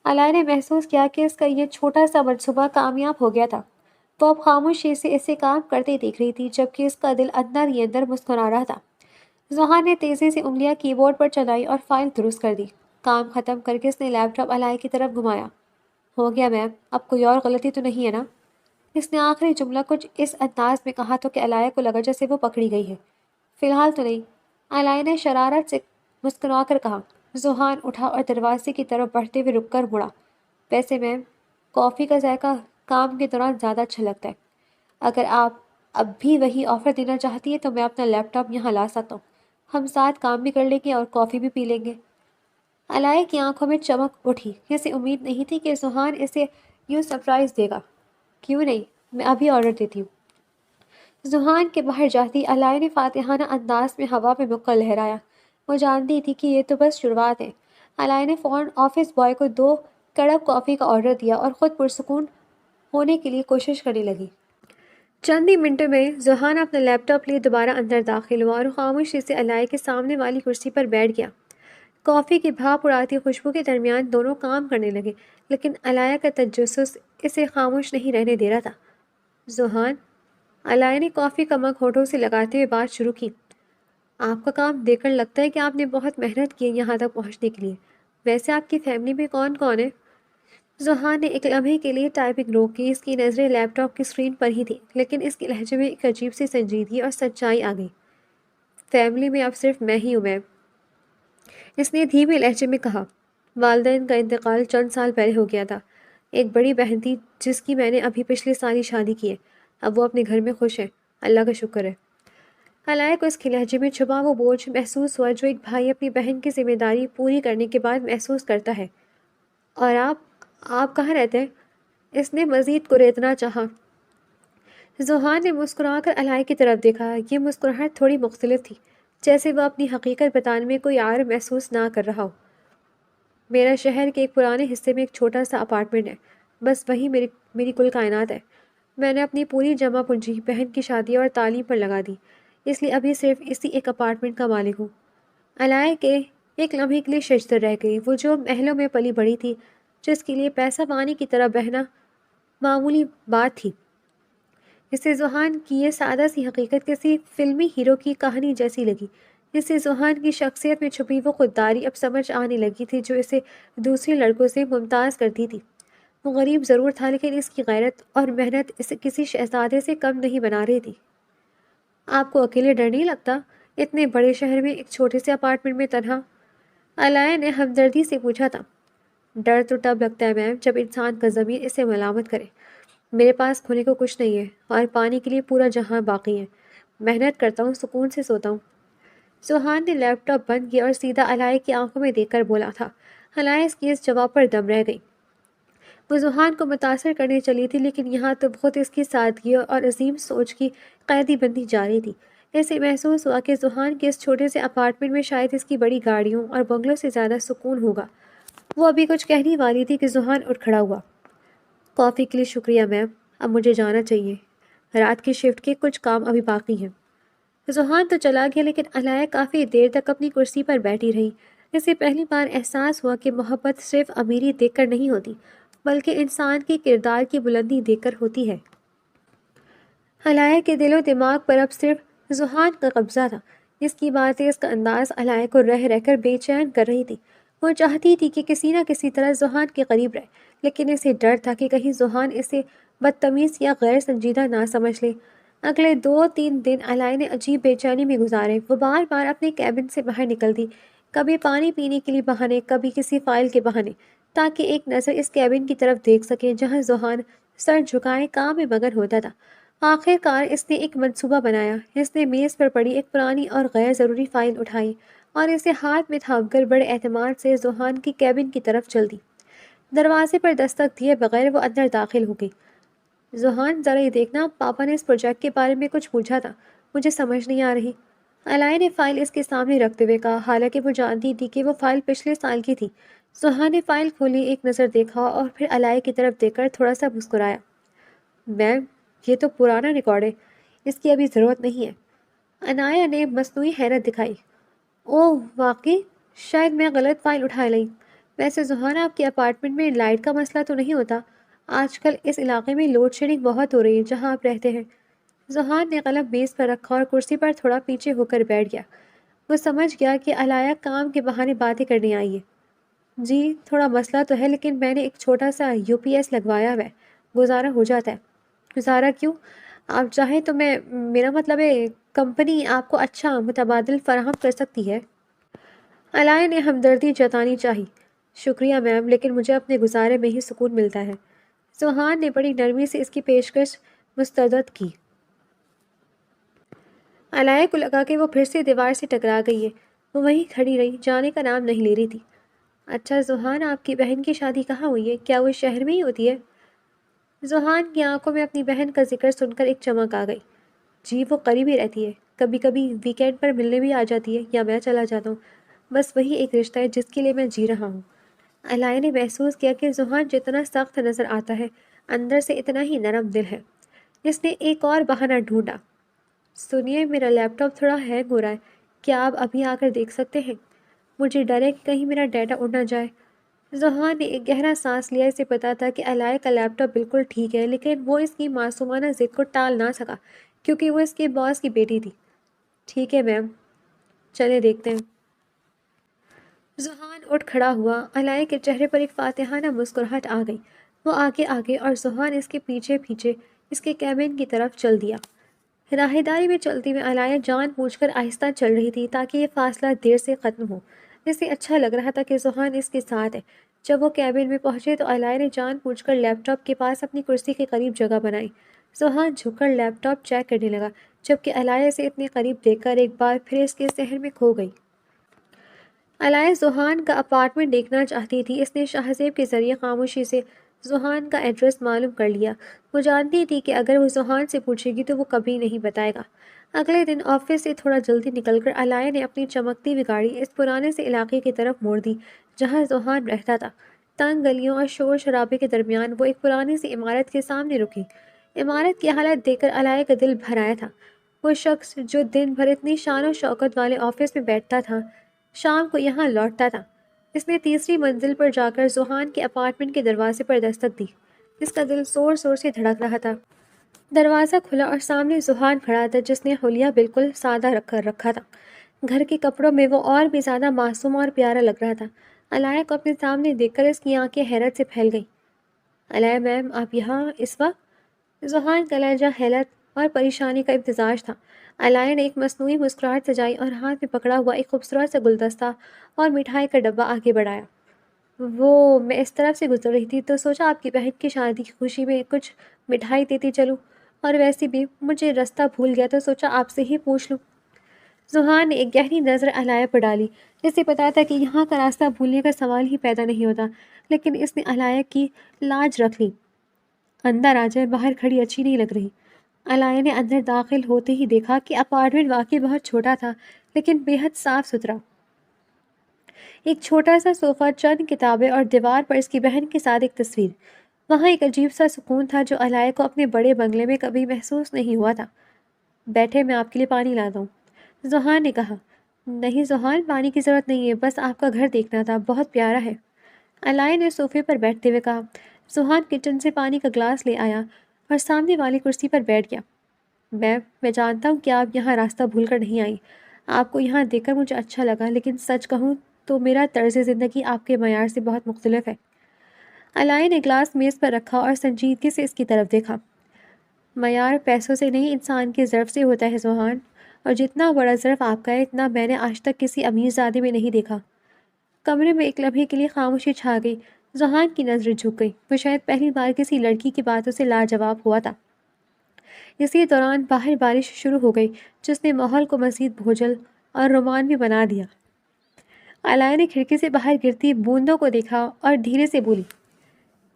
علائے نے محسوس کیا کہ اس کا یہ چھوٹا سا منصوبہ کامیاب ہو گیا تھا۔ وہ اب خاموشی سے اسے کام کرتے دیکھ رہی تھی جبکہ اس کا دل اندر ہی اندر مسکرا رہا تھا۔ ذوحان نے تیزی سے انگلیاں کی بورڈ پر چلائی اور فائل درست کر دی۔ کام ختم کر کے اس نے لیپ ٹاپ علائے کی طرف گھمایا۔ ہو گیا میم، اب کوئی اور غلطی تو نہیں ہے نا؟ اس نے آخری جملہ کچھ اس انداز میں کہا تو کہ علائے کو لگا جیسے وہ پکڑی گئی ہے۔ فی الحال تو نہیں، علائے نے شرارت سے مسکرا کر کہا۔ ذوحان اٹھا اور دروازے کی طرف بڑھتے ہوئے رک کر مڑا۔ ویسے میم، کافی کا ذائقہ کام کے دوران زیادہ اچھا لگتا ہے۔ اگر آپ اب بھی وہی آفر دینا چاہتی ہیں تو میں اپنا لیپ ٹاپ یہاں لا سکتا ہوں، ہم ساتھ کام بھی کر لیں گے اور کافی بھی پی لیں گے۔ علائے کی آنکھوں میں چمک اٹھی۔ اسے امید نہیں تھی کہ ذوحان اسے یوں سرپرائز دے گا۔ کیوں نہیں، میں ابھی آرڈر دیتی ہوں۔ ذوحان کے باہر جاتی علائے نے فاتحانہ انداز میں ہوا میں مکہ لہرایا۔ وہ جانتی تھی کہ یہ تو بس شروعات ہے۔ علائے نے فوراً آفس بوائے کو 2 کڑک کافی کا آرڈر دیا اور خود پرسکون ہونے کے لیے کوشش کرنے لگی۔ چند ہی منٹوں میں ذوحان اپنا لیپ ٹاپ لیے دوبارہ اندر داخل ہوا اور خاموشی سے علائے کے سامنے والی کرسی پر بیٹھ گیا۔ کافی کی بھاپ اڑاتی خوشبو کے درمیان دونوں کام کرنے لگے، لیکن علائے کا تجسس اسے خاموش نہیں رہنے دے رہا تھا۔ ذوحان، علائے نے کافی کا مگ ہونٹوں سے لگاتے ہوئے بات شروع کی، آپ کا کام دیکھ کر لگتا ہے کہ آپ نے بہت محنت کی ہے یہاں تک پہنچنے کے لیے۔ ویسے آپ کی فیملی میں کون کون ہے؟ ذوحان نے ایک لمحے کے لیے ٹائپنگ روکی۔ اس کی نظریں لیپ ٹاپ کی اسکرین پر ہی تھیں، لیکن اس کے لہجے میں ایک عجیب سی سنجیدگی اور سچائی آ گئی۔ فیملی میں اب صرف میں ہی ہوں میم، اس نے دھیمے لہجے میں کہا۔ والدین کا انتقال چند سال پہلے ہو گیا تھا۔ ایک بڑی بہن تھی جس کی میں نے ابھی پچھلے سال ہی شادی کی ہے۔ اب وہ اپنے گھر میں خوش ہے، اللہ کا شکر ہے۔ علائے کو اس کے لہجے میں چھپا وہ بوجھ محسوس ہوا جو ایک بھائی اپنی بہن کی ذمہ داری پوری کرنے کے بعد محسوس کرتا ہے۔ اور آپ کہاں رہتے ہیں؟ اس نے مزید کریدنا چاہا۔ ذوحان نے مسکرا کر علائے کی طرف دیکھا۔ یہ مسکراہٹ تھوڑی مختلف تھی، جیسے وہ اپنی حقیقت بتانے میں کوئی عار محسوس نہ کر رہا ہو۔ میرا شہر کے ایک پرانے حصے میں ایک چھوٹا سا اپارٹمنٹ ہے، بس وہی میری کل کائنات ہے۔ میں نے اپنی پوری جمع پونجی بہن کی شادی اور تعلیم پر لگا دی، اس لیے ابھی صرف اسی ایک اپارٹمنٹ کا مالک ہوں۔ علائے کے ایک لمحے کے لیے ششدر رہ گئی۔ وہ جو محلوں میں پلی بڑی تھی، جس کے لیے پیسہ پانی کی طرح بہنا معمولی بات تھی، اسے ذوحان کی یہ سادہ سی حقیقت کسی فلمی ہیرو کی کہانی جیسی لگی۔ اسے ذوحان کی شخصیت میں چھپی وہ خودداری اب سمجھ آنے لگی تھی جو اسے دوسرے لڑکوں سے ممتاز کرتی تھی۔ وہ غریب ضرور تھا، لیکن اس کی غیرت اور محنت اسے کسی شہزادے سے کم نہیں بنا رہی تھی۔ آپ کو اکیلے ڈر نہیں لگتا، اتنے بڑے شہر میں ایک چھوٹے سے اپارٹمنٹ میں تنہا؟ علائے نے ہمدردی سے پوچھا تھا۔ ڈر تو تب لگتا ہے میم جب انسان کا ضمیر اسے ملامت کرے۔ میرے پاس کھونے کو کچھ نہیں ہے اور پانی کے لیے پورا جہاں باقی ہے۔ محنت کرتا ہوں، سکون سے سوتا ہوں۔ ذوحان نے لیپ ٹاپ بند کیا اور سیدھا علائے کی آنکھوں میں دیکھ کر بولا تھا۔ علائے اس کی اس جواب پر دم رہ گئی۔ وہ ذوحان کو متاثر کرنے چلی تھی، لیکن یہاں تو خود اس کی سادگی اور عظیم سوچ کی قیدی بندی جاری تھی۔ اسے محسوس ہوا کہ ذوحان کے اس چھوٹے سے اپارٹمنٹ میں شاید اس کی بڑی گاڑیوں اور بنگلوں سے زیادہ سکون ہوگا۔ وہ ابھی کچھ کہنے والی تھی کہ ذوحان اٹھ کھڑا ہوا۔ کافی کے لیے شکریہ میم، اب مجھے جانا چاہیے، رات کی شفٹ کے کچھ کام ابھی باقی ہیں۔ ذوحان تو چلا گیا، لیکن علائے کافی دیر تک اپنی کرسی پر بیٹھی رہی۔ اسے پہلی بار احساس ہوا کہ محبت صرف امیری دیکھ کر نہیں ہوتی، بلکہ انسان کے کردار کی بلندی دیکھ کر ہوتی ہے۔ علائے کے دل و دماغ پر اب صرف ذوحان کا قبضہ تھا۔ اس کی باتیں، اس کا انداز علائے کو رہ رہ کر بے چین کر رہی تھی۔ وہ چاہتی تھی کہ کسی نہ کسی طرح ذوحان کے قریب رہے، لیکن اسے ڈر تھا کہ کہیں ذوحان اسے بدتمیز یا غیر سنجیدہ نہ سمجھ لے۔ اگلے 2-3 دن علائے نے عجیب بے چینی میں گزارے۔ وہ بار بار اپنے کیبن سے باہر نکلتی، کبھی پانی پینے کے لیے بہانے، کبھی کسی فائل کے بہانے، تاکہ ایک نظر اس کیبن کی طرف دیکھ سکے جہاں ذوحان سر جھکائے کام میں مگن ہوتا تھا۔ آخر کار اس نے ایک منصوبہ بنایا۔ اس نے میز پر پڑی ایک پرانی اور غیر ضروری فائل اٹھائی اور اسے ہاتھ میں تھام کر بڑے اعتماد سے ذوحان کی کیبن کی طرف چل دی۔ دروازے پر دستک دیے بغیر وہ اندر داخل ہو گئی۔ ذوحان، ذرا یہ دیکھنا، پاپا نے اس پروجیکٹ کے بارے میں کچھ پوچھا تھا، مجھے سمجھ نہیں آ رہی۔ علائے نے فائل اس کے سامنے رکھتے ہوئے کہا، حالانکہ وہ جانتی تھی کہ وہ فائل پچھلے سال کی تھی۔ ذوحان نے فائل کھولی، ایک نظر دیکھا اور پھر علائے کی طرف دیکھ کر تھوڑا سا مسکرایا۔ میم، یہ تو پرانا ریکارڈ ہے، اس کی ابھی ضرورت نہیں ہے۔ عنایہ نے مصنوعی حیرت دکھائی۔ اوہ واقعی، شاید میں غلط فائل اٹھا لی۔ ویسے ذوحان، آپ کے اپارٹمنٹ میں لائٹ کا مسئلہ تو نہیں ہوتا؟ آج کل اس علاقے میں لوڈ شیڈنگ بہت ہو رہی ہے جہاں آپ رہتے ہیں۔ ذوحان نے قلم میز پر رکھا اور کرسی پر تھوڑا پیچھے ہو کر بیٹھ گیا۔ وہ سمجھ گیا کہ علائیہ کام کے بہانے باتیں کرنے آئی ہے۔ جی تھوڑا مسئلہ تو ہے، لیکن میں نے ایک چھوٹا سا UPS لگوایا ہوا ہے، گزارا ہو جاتا ہے۔ گزارا کیوں؟ آپ چاہیں تو میرا مطلب ہے کمپنی آپ کو اچھا متبادل فراہم کر سکتی ہے۔ علائیہ نے ہمدردی جتانی چاہی۔ شکریہ میم، لیکن مجھے اپنے گزارے میں ہی سکون ملتا ہے۔ ذوحان نے بڑی نرمی سے اس کی پیشکش مسترد کی۔ علائیہ کو لگا کہ وہ پھر سے دیوار سے ٹکرا گئی ہے۔ وہ وہیں کھڑی رہی، جانے کا نام نہیں لے رہی تھی۔ اچھا ذوحان، آپ کی بہن کی شادی کہاں ہوئی ہے؟ کیا وہ اس شہر میں ہی ہوتی ہے؟ ذوحان کی آنکھوں میں اپنی بہن کا ذکر سن کر ایک چمک آ گئی۔ جی وہ قریب ہی رہتی ہے، کبھی کبھی ویکینڈ پر ملنے بھی آ جاتی ہے یا میں چلا جاتا ہوں۔ بس وہی ایک رشتہ ہے جس کے لیے میں جی رہا ہوں۔ علائیہ نے محسوس کیا کہ ذوحان جتنا سخت نظر آتا ہے، اندر سے اتنا ہی نرم دل ہے۔ اس نے ایک اور بہانہ ڈھونڈا۔ سنیے، میرا لیپ ٹاپ تھوڑا ہینگ ہو رہا ہے، کیا آپ ابھی آ کر دیکھ سکتے ہیں؟ مجھے ڈر ہے کہ کہیں میرا ڈیٹا اڑ نہ جائے۔ ذوحان نے ایک گہرا سانس لیا۔ اسے پتا تھا کہ علائیہ کا لیپ ٹاپ بالکل ٹھیک ہے، لیکن وہ اس کی معصومانہ ضد کو ٹال نہ سکا کیونکہ وہ اس کے باس کی بیٹی تھی۔ ٹھیک ہے میم، چلے دیکھتے ہیں۔ ذوحان اٹھ کھڑا ہوا۔ علائیہ کے چہرے پر ایک فاتحانہ مسکراہٹ آ گئی۔ وہ آگے اور ذوحان اس کے پیچھے پیچھے اس کے کیبن کی طرف چل دیا۔ راہداری میں چلتے ہوئے علائیہ جان بوجھ کر آہستہ چل رہی تھی تاکہ یہ فاصلہ دیر سے ختم ہو۔ اسے اچھا لگ رہا تھا کہ ذوحان اس کے ساتھ ہے۔ جب وہ کیبن میں پہنچے تو علائیہ نے جان بوجھ کر لیپ ٹاپ کے پاس اپنی کرسی کے قریب جگہ بنائی۔ ذوحان جھک کر لیپ ٹاپ چیک کرنے لگا، جبکہ علائیہ اسے اتنے قریب دیکھ کر ایک بار پھر اس کے ذہن میں کھو گئی۔ علائیہ ذوحان کا اپارٹمنٹ دیکھنا چاہتی تھی۔ اس نے شاہزیب کے ذریعے خاموشی سے ذوحان کا ایڈریس معلوم کر لیا۔ وہ جانتی تھی کہ اگر وہ ذوحان سے پوچھے گی تو وہ کبھی نہیں بتائے گا۔ اگلے دن آفس سے تھوڑا جلدی نکل کر علائیہ نے اپنی چمکتی ہوئی گاڑی اس پرانے سے علاقے کی طرف موڑ دی جہاں ذوحان رہتا تھا۔ تنگ گلیوں اور شور شرابے کے درمیان وہ ایک پرانی سی عمارت کے سامنے رکی۔ عمارت کی حالت دیکھ کر علائیہ کا دل بھر آیا تھا۔ وہ شخص جو دن بھر اتنی شان و شوکت والے آفس میں بیٹھتا تھا، شام کو یہاں لوٹتا تھا۔ اس نے تیسری منزل پر جا کر ذوحان کے اپارٹمنٹ کے دروازے پر دستک دی۔ اس کا دل زور زور سے دھڑک رہا تھا۔ دروازہ کھلا اور سامنے ذوحان کھڑا تھا جس نے حلیہ بالکل سادہ رکھا تھا۔ گھر کے کپڑوں میں وہ اور بھی زیادہ معصوم اور پیارا لگ رہا تھا۔ علائیہ کو اپنے سامنے دیکھ کر اس کی آنکھیں حیرت سے پھیل گئیں۔ علائیہ میم، آپ یہاں اس وقت؟ ذوحان کا لہجہ حیرت اور پریشانی کا امتزاج تھا۔ علائیہ نے ایک مصنوعی مسکراہٹ سجائی اور ہاتھ میں پکڑا ہوا ایک خوبصورت سا گلدستہ اور مٹھائی کا ڈبہ آگے بڑھایا۔ میں اس طرف سے گزر رہی تھی تو سوچا آپ کی بہن کی شادی کی خوشی میں کچھ مٹھائی دیتی چلوں، اور ویسے بھی مجھے راستہ بھول گیا تو سوچا آپ سے ہی پوچھ لوں۔ ذوحان نے ایک گہری نظر علائیہ پر ڈالی۔ اسے پتا تھا کہ یہاں کا راستہ بھولنے کا سوال ہی پیدا نہیں ہوتا، لیکن اس نے علائیہ کی لاج رکھ لی۔ اندر آ جائے، باہر کھڑی اچھی نہیں لگ رہی۔ علائیہ نے اندر داخل ہوتے ہی دیکھا کہ اپارٹمنٹ واقعی بہت چھوٹا تھا، لیکن بے حد صاف ستھرا۔ ایک چھوٹا سا صوفہ، چند کتابیں اور دیوار پر اس کی بہن کے ساتھ ایک تصویر۔ وہاں ایک عجیب سا سکون تھا جو علائیہ کو اپنے بڑے بنگلے میں کبھی محسوس نہیں ہوا تھا۔ بیٹھے، میں آپ کے لیے پانی لاتا ہوں، ذوحان نے کہا۔ نہیں ذوحان، پانی کی ضرورت نہیں ہے، بس آپ کا گھر دیکھنا تھا، بہت پیارا ہے، علائیہ نے صوفے پر بیٹھتے ہوئے کہا۔ ذوحان کچن سے پانی کا گلاس لے آیا اور سامنے والی کرسی پر بیٹھ گیا۔ میں جانتا ہوں کہ آپ یہاں راستہ بھول کر نہیں آئی۔ آپ کو یہاں دیکھ کر مجھے اچھا لگا، لیکن سچ کہوں تو میرا طرز زندگی آپ کے معیار سے بہت مختلف ہے۔ علائیہ نے گلاس میز پر رکھا اور سنجیدگی سے اس کی طرف دیکھا۔ معیار پیسوں سے نہیں، انسان کے ظرف سے ہوتا ہے ذوحان، اور جتنا بڑا ظرف آپ کا ہے اتنا میں نے آج تک کسی امیر زادے میں نہیں دیکھا۔ کمرے میں ایک لمحے کے لیے خاموشی چھا گئی۔ ذوحان کی نظریں جھک گئی۔ وہ شاید پہلی بار کسی لڑکی کی باتوں سے لاجواب ہوا تھا۔ اسی دوران باہر بارش شروع ہو گئی جس نے ماحول کو مزید بھوجل اور رومانوی بنا دیا۔ علائے نے کھڑکی سے باہر گرتی بوندوں کو دیکھا اور دھیرے سے بولی،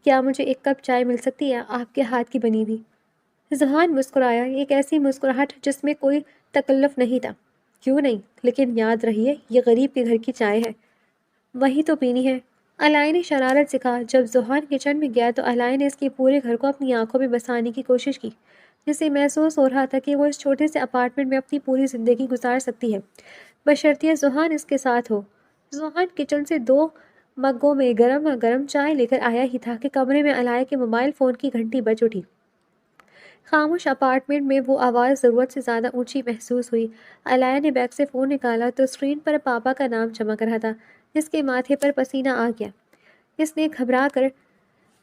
کیا مجھے ایک کپ چائے مل سکتی ہے، آپ کے ہاتھ کی بنی ہوئی؟ ذہان مسکرایا، ایک ایسی مسکراہٹ جس میں کوئی تکلف نہیں تھا۔ کیوں نہیں، لیکن یاد رہیے یہ غریب کے گھر کی چائے ہے، وہی تو پینی ہے۔ علائے نے شرارت سے کہا۔ جب ذہان کچن میں گیا تو علائے نے اس کے پورے گھر کو اپنی آنکھوں میں بسانے کی کوشش کی، جسے محسوس ہو رہا تھا کہ وہ اس چھوٹے سے اپارٹمنٹ میں اپنی پوری زندگی گزار سکتی ہے، بشرطیہ ذہان اس کے ساتھ ہو۔ ذہان کچن سے 2 مگوں میں گرم گرم چائے لے کر آیا ہی تھا کہ کمرے میں علائے کے موبائل فون کی گھنٹی بج اٹھی۔ خاموش اپارٹمنٹ میں وہ آواز ضرورت سے زیادہ اونچی محسوس ہوئی۔ علائے نے بیگ سے فون نکالا تو اسکرین پر پاپا کا نام چمک رہا تھا۔ اس کے ماتھے پر پسینہ آ گیا۔ اس نے گھبرا کر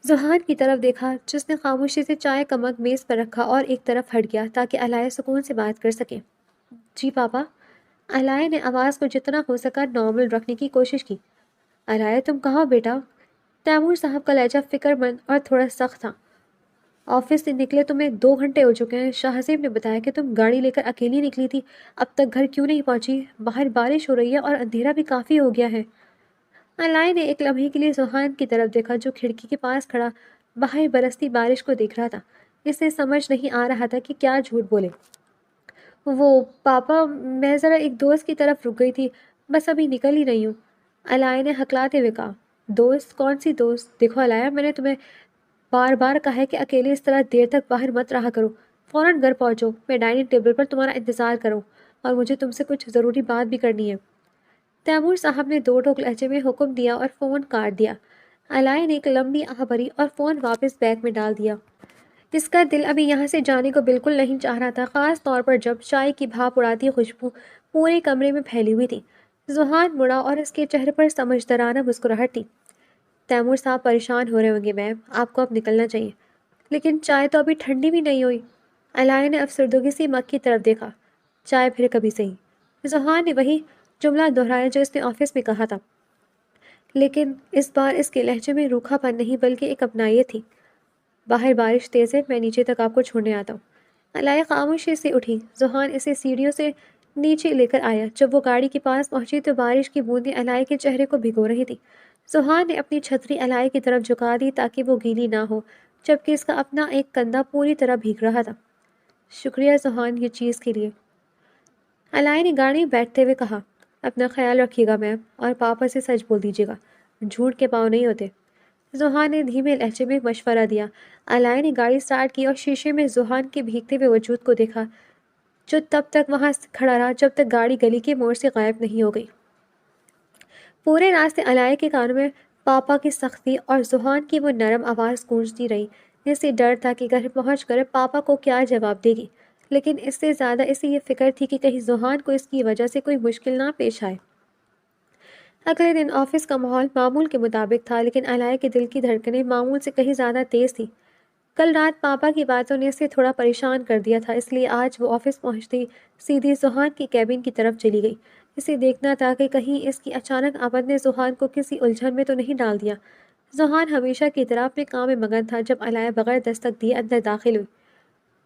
ذہان کی طرف دیکھا جس نے خاموشی سے چائے کا مگ میز پر رکھا اور ایک طرف ہٹ گیا تاکہ علائے سکون سے بات کر سکے۔ جی پاپا۔ علائے نے آواز کو جتنا ہو سکا نارمل رکھنے کی کوشش کی۔ علائے تم کہاں بیٹا؟ تیمور صاحب کا لہجہ فکر مند اور تھوڑا سخت تھا۔ آفس سے نکلے تمہیں 2 گھنٹے ہو چکے ہیں۔ شاہ حسین نے بتایا کہ تم گاڑی لے کر اکیلی نکلی تھی، اب تک گھر کیوں نہیں پہنچی؟ باہر بارش ہو رہی ہے اور اندھیرا بھی کافی ہو گیا ہے۔ علائے نے ایک لمحے کے لیے ذہان کی طرف دیکھا جو کھڑکی کے پاس کھڑا باہر برستی بارش کو دیکھ رہا تھا۔ اسے سمجھ نہیں آ رہا تھا کہ کیا جھوٹ بولے۔ وہ پاپا، میں ذرا ایک دوست کی طرف رک گئی تھی، بس ابھی نکل ہی رہی ہوں۔ علائے نے ہکلاتے ہوئے کہا۔ دوست؟ کون سی دوست؟ دیکھو علائے، میں نے تمہیں بار بار کہا ہے کہ اکیلے اس طرح دیر تک باہر مت رہا کرو۔ فوراً گھر پہنچو، میں ڈائننگ ٹیبل پر تمہارا انتظار کروں اور مجھے تم سے کچھ ضروری بات بھی کرنی ہے۔ تیمور صاحب نے 2 ٹوک لہجے میں حکم دیا اور فون کاٹ دیا۔ علائے نے ایک لمبی آہ بھری اور فون واپس بیگ میں ڈال دیا۔ اس کا دل ابھی یہاں سے جانے کو بالکل نہیں چاہ رہا تھا، خاص طور پر جب چائے کی بھاپ اڑاتی خوشبو پورے کمرے میں پھیلی ہوئی تھی۔ ذہان مڑا اور اس کے چہرے پر سمجھدارانہ مسکراہٹ تھی۔ تیمور صاحب پریشان ہو رہے ہوں گے میم، آپ کو اب نکلنا چاہیے۔ لیکن چائے تو ابھی ٹھنڈی بھی نہیں ہوئی۔ علائے نے افسردگی سے مگ کی طرف دیکھا۔ چائے پھر کبھی صحیح۔ ذہان نے وہی جملہ دہرایا جو اس نے آفس میں کہا تھا، لیکن اس بار اس کے لہجے میں روکھا پن نہیں بلکہ ایک اپنائیت تھی۔ باہر بارش تیز ہے، میں نیچے تک آپ کو چھوڑنے آتا ہوں۔ علائے خاموشی سے اٹھی۔ ذہان اسے سیڑھیوں سے نیچے لے کر آیا۔ جب وہ گاڑی کے پاس پہنچی تو بارش کی بوندیں علائے کے چہرے کو بھگو رہی تھی۔ ذہان نے اپنی چھتری علائے کی طرف جھکا دی تاکہ وہ گیلی نہ ہو، جبکہ اس کا اپنا ایک کندھا پوری طرح بھیگ رہا تھا۔ شکریہ ذہان یہ چیز کے لیے، علائے نے گاڑی میں بیٹھتے ہوئے کہا۔ اپنا خیال رکھیے گا میم، اور پاپا سے سچ بول دیجیے گا، جھوٹ کے پاؤں نہیں ہوتے۔ ذہان نے دھیمے لہجے میں مشورہ دیا۔ علائے نے گاڑی سٹارٹ کی اور شیشے میں ذہان کے بھیگتے ہوئے وجود کو دیکھا جو تب تک وہاں کھڑا رہا جب تک گاڑی گلی کے موڑ سے غائب نہیں ہو گئی۔ پورے راستے علائے کے کانوں میں پاپا کی سختی اور ذہان کی وہ نرم آواز گونجتی رہی۔ اسے ڈر تھا کہ گھر پہنچ کر پاپا کو کیا جواب دے گی، لیکن اس سے زیادہ اسے یہ فکر تھی کہ کہیں ذہان کو اس کی وجہ سے کوئی مشکل نہ پیش آئے۔ اگلے دن آفس کا ماحول معمول کے مطابق تھا، لیکن علائے کے دل کی دھڑکنیں معمول سے کہیں زیادہ تیز تھیں۔ کل رات پاپا کی باتوں نے اسے تھوڑا پریشان کر دیا تھا، اس لیے آج وہ آفس پہنچتی سیدھی ذہان کی کیبن کی طرف چلی گئی۔ اسے دیکھنا تھا کہ کہیں اس کی اچانک آمد نے ذہان کو کسی الجھن میں تو نہیں ڈال دیا۔ ذہان ہمیشہ کی طرح اپنے کام میں مگن تھا جب علائے بغیر دستک دیے اندر داخل ہوئی۔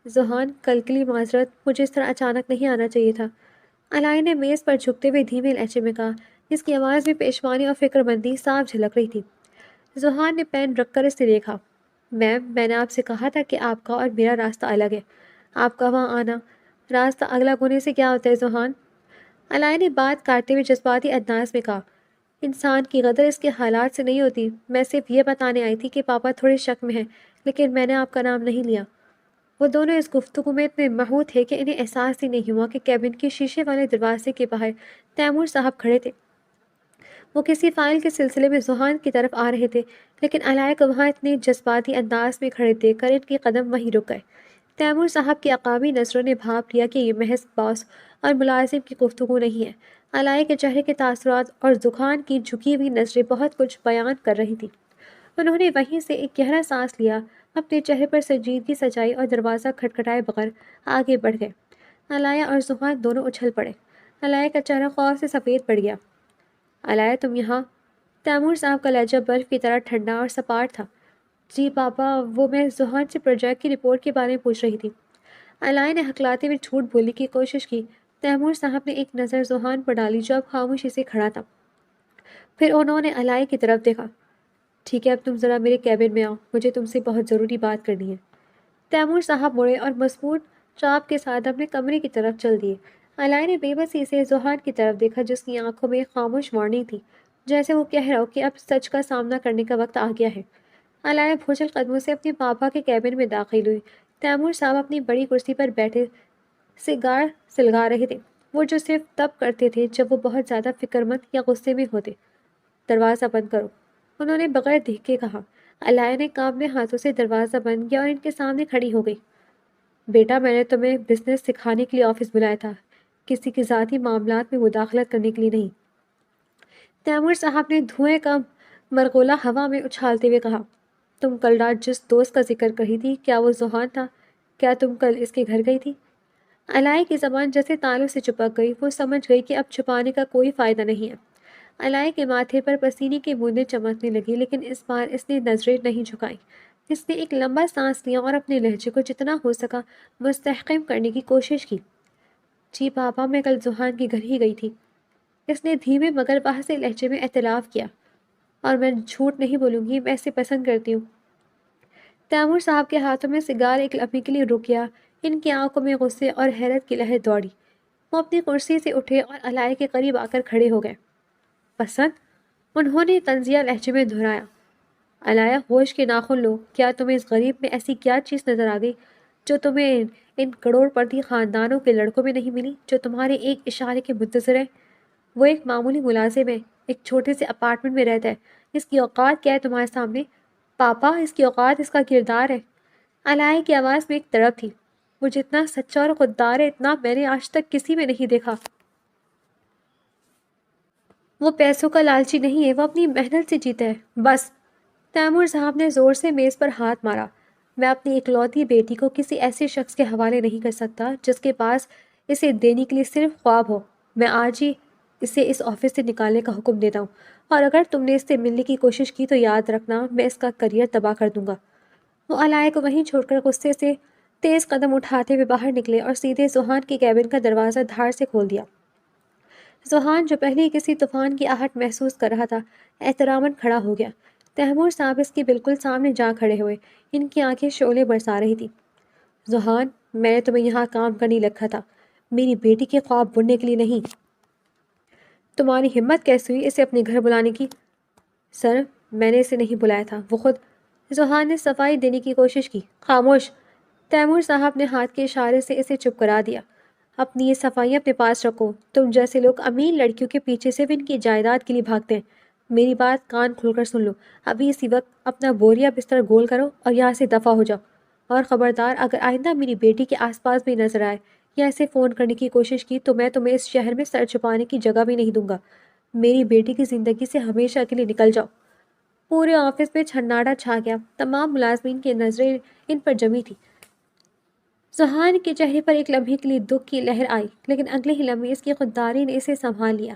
ذہان، کل کے لیے معذرت، مجھے اس طرح اچانک نہیں آنا چاہیے تھا، علائے نے میز پر جھکتے ہوئے دھیمے لہجے میں کہا۔ اس کی آواز میں پیشوانی اور فکر مندی صاف جھلک رہی تھی۔ ذہان نے پین رکھ کر اسے دیکھا۔ میم، میں نے آپ سے کہا تھا کہ آپ کا اور میرا راستہ الگ ہے، آپ کا وہاں آنا۔ راستہ الگ ہونے سے کیا ہوتا ہے ذہان؟ علائے نے بات کاٹتے ہوئے جذباتی انداز میں کہا۔ انسان کی قدر اس کے حالات سے نہیں ہوتی۔ میں صرف یہ بتانے آئی تھی کہ پاپا تھوڑے شک میں ہیں، لیکن میں نے آپ کا نام نہیں لیا۔ وہ دونوں اس گفتگو میں اتنے محو تھے کہ انہیں احساس ہی نہیں ہوا کہ کیبن کے شیشے والے دروازے کے باہر تیمور صاحب کھڑے تھے۔ وہ کسی فائل کے سلسلے میں ذہان کی طرف آ رہے تھے، لیکن علائے کو وہاں اتنے جذباتی انداز میں کھڑے دیکھ کر ان کے قدم وہیں رک گئے۔ تیمور صاحب کی اقامی نظروں نے بھاپ لیا کہ یہ محض باس اور ملازم کی گفتگو نہیں ہے۔ علائے کے چہرے کے تاثرات اور ذہان کی جھکی ہوئی نظریں بہت کچھ بیان کر رہی تھیں۔ انہوں نے وہیں سے ایک گہرا سانس لیا، اپنے چہرے پر سنجیدگی سجائی اور دروازہ کھٹکھٹائے بغیر آگے بڑھ گئے۔ علائے اور ذہان دونوں اچھل پڑے۔ علائے کا چہرہ خوف سے سفید پڑ گیا۔ علائے تم یہاں؟ تیمور صاحب کا لہجہ برف کی طرح ٹھنڈا اور سپاٹ تھا۔ جی پاپا، وہ میں ذہان سے پروجیکٹ کی رپورٹ کے بارے میں پوچھ رہی تھی۔ علائے نے ہکلاتے ہوئے جھوٹ بولنے کی کوشش کی۔ تیمور صاحب نے ایک نظر ذوحان پر ڈالی جو اب خاموشی سے کھڑا تھا۔ پھر انہوں نے علائے کی طرف دیکھا۔ ٹھیک ہے، اب تم ذرا میرے کیبن میں آؤ، مجھے تم سے بہت ضروری بات کرنی ہے۔ تیمور صاحب مڑے اور مضبوط چاپ کے ساتھ اپنے کمرے کی طرف چل دیے۔ علائے نے بے بسی سے ذوحان کی طرف دیکھا جس کی آنکھوں میں خاموش وارننگ تھی، جیسے وہ کہہ رہا ہو کہ اب سچ کا سامنا کرنے کا وقت آ گیا ہے۔ علائے بھوچل قدموں سے اپنے پاپا کے کیبن میں داخل ہوئی۔ تیمور صاحب اپنی بڑی کرسی پر بیٹھے سگار سلگا رہے تھے، وہ جو صرف تب کرتے تھے جب وہ بہت زیادہ فکر مند یا غصے میں ہوتے۔ دروازہ بند کرو، انہوں نے بغیر دیکھ کے کہا۔ علائے نے کانپنے ہاتھوں سے دروازہ بند کیا اور ان کے سامنے کھڑی ہو گئی۔ بیٹا، میں نے تمہیں بزنس سکھانے کے لیے آفس بلایا تھا، کسی کے ذاتی معاملات میں مداخلت کرنے کے لیے نہیں۔ تیمور صاحب نے دھوئیں کا مرغولہ ہوا میں اچھالتے ہوئے کہا، تم کل رات جس دوست کا ذکر کری تھی، کیا وہ ذوحان تھا؟ کیا تم کل اس کے گھر گئی تھی؟ علائے کی زبان جیسے تالوں سے چپک گئی، وہ سمجھ گئی کہ اب چھپانے کا کوئی فائدہ نہیں ہے۔ علائے کے ماتھے پر پسینے کی بوندیں چمکنے لگی، لیکن اس بار اس نے نظریں نہیں جھکائیں۔ اس نے ایک لمبا سانس لیا اور اپنے لہجے کو جتنا ہو سکا مستحکم کرنے کی کوشش کی۔ جی پاپا، میں کل ذوحان کے گھر ہی گئی تھی، اس نے دھیمے مگر واضح لہجے میں اعتراف کیا، اور میں جھوٹ نہیں بولوں گی، میں اسے پسند کرتی ہوں۔ تیمور صاحب کے ہاتھوں میں سگار ایک لمحے کے لیے رک گیا، ان کی آنکھوں میں غصے اور حیرت کی لہر دوڑی۔ وہ اپنی کرسی سے اٹھے اور علائے کے قریب آ کر کھڑے ہو گئے۔ پسند؟ انہوں نے طنزیہ لہجے میں دہرایا۔ علائے، ہوش کے ناخن لو، کیا تمہیں اس غریب میں ایسی کیا چیز نظر آ گئی جو تمہیں ان کروڑ پتی خاندانوں کے لڑکوں میں نہیں ملی، جو تمہارے ایک اشارے کے منتظر ہے؟ وہ ایک معمولی ملازم ہے، ایک چھوٹے سے اپارٹمنٹ میں رہتا ہے، اس کی اوقات کیا ہے تمہارے سامنے؟ پاپا، اس کی اوقات اس کا کردار ہے۔ علائے کی آواز میں ایک تڑپ تھی۔ وہ جتنا سچا اور خوددار ہے اتنا میں نے آج تک کسی میں نہیں دیکھا۔ وہ پیسوں کا لالچی نہیں ہے، وہ اپنی محنت سے جیتا ہے، بس۔ تیمور صاحب نے زور سے میز پر ہاتھ مارا۔ میں اپنی اکلوتی بیٹی کو کسی ایسے شخص کے حوالے نہیں کر سکتا جس کے پاس اسے دینے کے لیے صرف خواب ہو۔ میں آج ہی اسے اس آفس سے نکالنے کا حکم دیتا ہوں، اور اگر تم نے اس سے ملنے کی کوشش کی تو یاد رکھنا میں اس کا کریئر تباہ کر دوں گا۔ وہ علائے کو وہیں چھوڑ کر غصے سے تیز قدم اٹھاتے ہوئے باہر نکلے اور سیدھے ذوحان کے کیبن کا دروازہ دھاڑ سے کھول دیا۔ ذوحان، جو پہلے ہی کسی طوفان کی آہٹ محسوس کر رہا تھا، احتراماً کھڑا ہو گیا۔ تیمور صاحب اس کے بالکل سامنے جا کھڑے ہوئے، ان کی آنکھیں شعلے برسا رہی تھیں۔ ذوحان، میں نے تمہیں یہاں کام کرنے رکھا تھا، میری بیٹی کے خواب بننے کے لیے نہیں۔ تمہاری ہمت کیسے ہوئی اسے اپنے گھر بلانے کی؟ سر، میں نے اسے نہیں بلایا تھا، وہ خود۔ ذوحان نے صفائی دینے کی کوشش کی۔ خاموش! تیمور صاحب نے ہاتھ کے اشارے سے اسے چپ کرا دیا۔ اپنی یہ صفائیاں اپنے پاس رکھو، تم جیسے لوگ امیر لڑکیوں کے پیچھے صرف ان کی جائیداد کے لیے بھاگتے ہیں۔ میری بات کان کھول کر سن لو، ابھی اسی وقت اپنا بوریا بستر گول کرو اور یہاں سے دفع ہو جاؤ، اور خبردار اگر آئندہ میری بیٹی کے آس پاس بھی نظر آئے یا اسے فون کرنے کی کوشش کی تو میں تمہیں اس شہر میں سر چھپانے کی جگہ بھی نہیں دوں گا۔ میری بیٹی کی زندگی سے ہمیشہ کے لیے نکل جاؤ۔ پورے آفس میں چھناٹا چھا گیا، تمام ملازمین کی نظریں ان پر جمی تھی۔ ذوحان کے چہرے پر ایک لمحے کے لیے دکھ کی لہر آئی، لیکن اگلے ہی لمحے اس کی خودداری نے اسے سنبھال لیا۔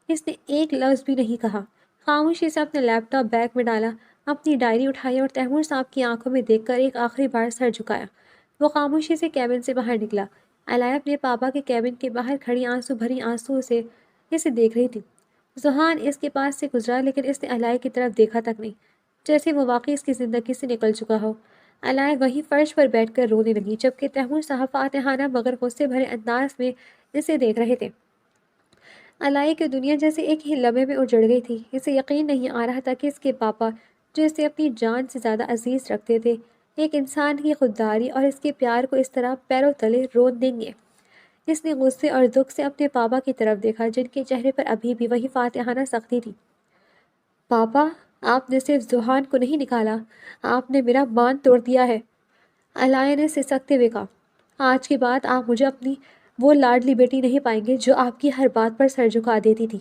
اس نے ایک لفظ بھی نہیں کہا، خاموشی سے اپنا لیپ ٹاپ بیگ میں ڈالا، اپنی ڈائری اٹھائی اور تیمور صاحب کی آنکھوں میں دیکھ کر ایک آخری بار سر جھکایا۔ وہ خاموشی سے کیبن سے باہر نکلا۔ علائے اپنے پاپا کے کیبن کے باہر کھڑی آنسو بھری آنسوں سے اسے دیکھ رہی تھی۔ ذوحان اس کے پاس سے گزرا، لیکن اس نے علائے کی طرف دیکھا تک نہیں، جیسے وہ واقعی اس کی زندگی سے نکل چکا ہو۔ علائے وہیں فرش پر بیٹھ کر رونے لگی، جبکہ تیمور صاحب فاتحانہ مگر غصے بھرے انداز میں اسے دیکھ رہے تھے۔ علائے کی دنیا جیسے ایک ہی لمحے میں اجڑ گئی تھی۔ اسے یقین نہیں آ رہا تھا کہ اس کے پاپا، جو اسے اپنی جان سے زیادہ عزیز رکھتے تھے، ایک انسان کی خودداری اور اس کے پیار کو اس طرح پیروں تلے رون دیں گے۔ اس نے غصے اور دکھ سے اپنے پاپا کی طرف دیکھا، جن کے چہرے پر ابھی بھی وہی فاتحانہ سختی تھی۔ پاپا، آپ نے صرف ذوحان کو نہیں نکالا، آپ نے میرا مان توڑ دیا ہے۔ علائے نے سسکتے ہوئے کہا، آج کے بعد آپ مجھے اپنی وہ لاڈلی بیٹی نہیں پائیں گے جو آپ کی ہر بات پر سر جھکا دیتی تھی۔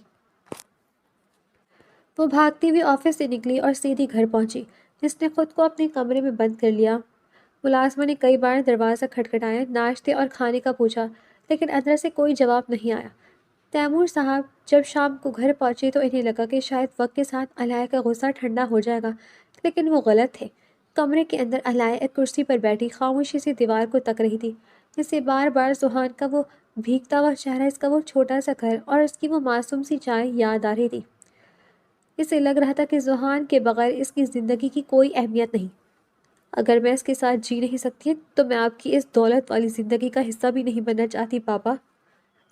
وہ بھاگتی ہوئی آفس سے نکلی اور سیدھی گھر پہنچی۔ اس نے خود کو اپنے کمرے میں بند کر لیا۔ ملازمہ نے کئی بار دروازہ کھٹکھٹایا، ناشتے اور کھانے کا پوچھا، لیکن اندر سے کوئی جواب نہیں آیا۔ تیمور صاحب جب شام کو گھر پہنچے تو انہیں لگا کہ شاید وقت کے ساتھ علائے کا غصہ ٹھنڈا ہو جائے گا، لیکن وہ غلط تھے۔ کمرے کے اندر علائے ایک کرسی پر بیٹھی خاموشی سے دیوار کو تک رہی تھی۔ اسے بار بار سوہان کا وہ بھیگتا ہوا چہرہ، اس کا وہ چھوٹا سا گھر اور اس کی وہ معصوم سی چائے یاد آ رہی تھی۔ اسے لگ رہا تھا کہ سوہان کے بغیر اس کی زندگی کی کوئی اہمیت نہیں۔ اگر میں اس کے ساتھ جی نہیں سکتی تو میں آپ کی اس دولت والی زندگی کا حصہ بھی نہیں بننا چاہتی پاپا۔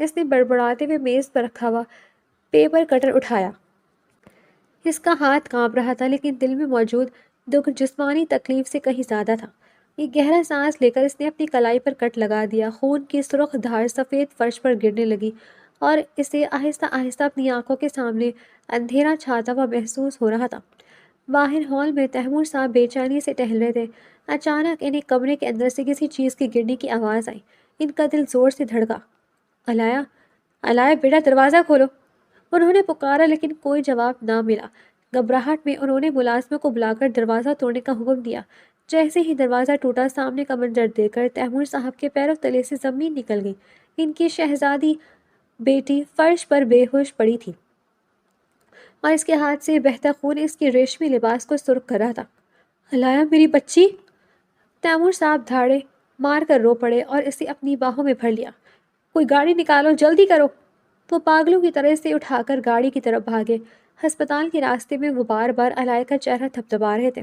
اس نے بڑبڑاتے ہوئے میز پر رکھا ہوا پیپر کٹر اٹھایا۔ اس کا ہاتھ کانپ رہا تھا، لیکن دل میں موجود دکھ جسمانی تکلیف سے کہیں زیادہ تھا۔ ایک گہرا سانس لے کر اس نے اپنی کلائی پر کٹ لگا دیا۔ خون کی سرخ دھار سفید فرش پر گرنے لگی اور اسے آہستہ آہستہ اپنی آنکھوں کے سامنے اندھیرا چھاتا ہوا محسوس ہو رہا تھا۔ باہر ہال میں تیمور صاحب بے چینی سے ٹہل رہے تھے۔ اچانک انہیں کمرے کے اندر سے کسی چیز کی گرنے کی آواز آئی۔ ان کا دل زور سے دھڑکا۔ علایا، علایا بیٹا دروازہ کھولو، انہوں نے پکارا، لیکن کوئی جواب نہ ملا۔ گھبراہٹ میں انہوں نے ملازمہ کو بلا کر دروازہ توڑنے کا حکم دیا۔ جیسے ہی دروازہ ٹوٹا، سامنے کا منظر دیکھ کر تیمور صاحب کے پیروں تلے سے زمین نکل گئی۔ ان کی شہزادی بیٹی فرش پر بے ہوش پڑی تھی اور اس کے ہاتھ سے بہتا خون اس کے ریشمی لباس کو سرخ کر رہا تھا۔ علایا میری بچی! تیمور صاحب دھاڑے مار کر رو پڑے اور اسے اپنی باہوں میں بھر لیا۔ کوئی گاڑی نکالو، جلدی کرو! وہ پاگلوں کی طرح سے اٹھا کر گاڑی کی طرف بھاگے۔ ہسپتال کے راستے میں وہ بار بار علایا کا چہرہ تھپتھپا رہے تھے۔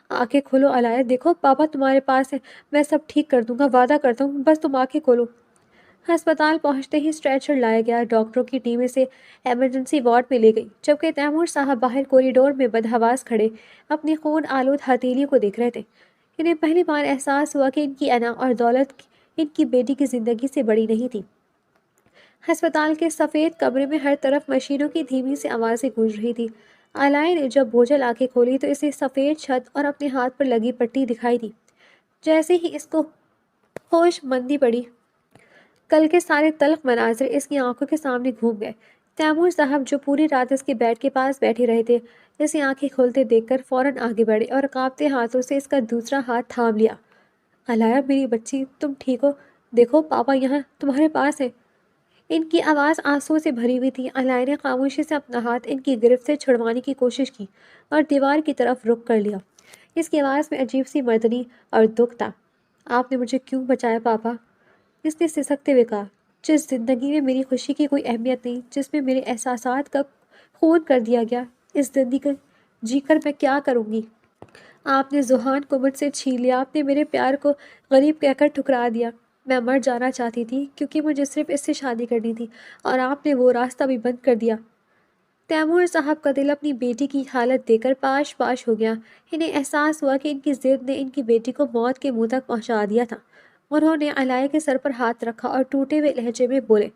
آنکھیں کھولو علایا، دیکھو پاپا تمہارے پاس ہے، میں سب ٹھیک کر دوں گا، وعدہ کرتا ہوں، بس تم آنکھیں کھولو۔ ہسپتال پہنچتے ہی اسٹریچر لایا گیا۔ ڈاکٹروں کی ٹیم اسے ایمرجنسی وارڈ میں لے گئی، جبکہ تیمور صاحب باہر کوریڈور میں بدحواس کھڑے اپنی خون آلود ہتھیلی کو دیکھ رہے تھے۔ انہیں پہلی بار احساس ہوا کہ ان کی انا اور دولت ان کی بیٹی کی زندگی سے بڑی نہیں تھی۔ ہسپتال کے سفید کمرے میں ہر طرف مشینوں کی دھیمی سی آوازیں گونج رہی تھی۔ علائی نے جب بوجھل آنکھیں کھولی تو اسے سفید چھت اور اپنے ہاتھ پر لگی پٹی دکھائی دی۔ جیسے ہی اس کو ہوش مندی پڑی، کل کے سارے تلخ مناظر اس کی آنکھوں کے سامنے گھوم گئے۔ تیمور صاحب جو پوری رات اس کے بیڈ کے پاس بیٹھے رہے تھے، اسے آنکھیں کھولتے دیکھ کر فوراً آگے بڑھے اور کانپتے ہاتھوں سے اس کا دوسرا ہاتھ تھام لیا۔ علایا میری بچی، تم ٹھیک ہو؟ دیکھو پاپا یہاں تمہارے پاس ہے۔ ان کی آواز آنسوں سے بھری ہوئی تھی۔ علائی نے خاموشی سے اپنا ہاتھ ان کی گرفت سے چھڑوانے کی کوشش کی اور دیوار کی طرف رخ کر لیا۔ اس کی آواز میں عجیب سی مردنی اور دکھ تھا۔ آپ نے مجھے کیوں بچایا پاپا؟ اس نے سسکتے ہوئے کہا۔ جس زندگی میں میری خوشی کی کوئی اہمیت نہیں، جس میں میرے احساسات کا خون کر دیا گیا، اس زندگی کو جی کر میں کیا کروں گی؟ آپ نے زوہان کو مجھ سے چھین لیا، آپ نے میرے پیار کو غریب کہہ کر ٹھکرا دیا۔ میں مر جانا چاہتی تھی کیونکہ مجھے صرف اس سے شادی کرنی تھی، اور آپ نے وہ راستہ بھی بند کر دیا۔ تیمور صاحب کا دل اپنی بیٹی کی حالت دیکھ کر پاش پاش ہو گیا۔ انہیں احساس ہوا کہ ان کی ضد نے ان کی بیٹی کو موت کے منہ تک پہنچا دیا تھا۔ انہوں نے علائی کے سر پر ہاتھ رکھا اور ٹوٹے ہوئے لہجے میں بولے،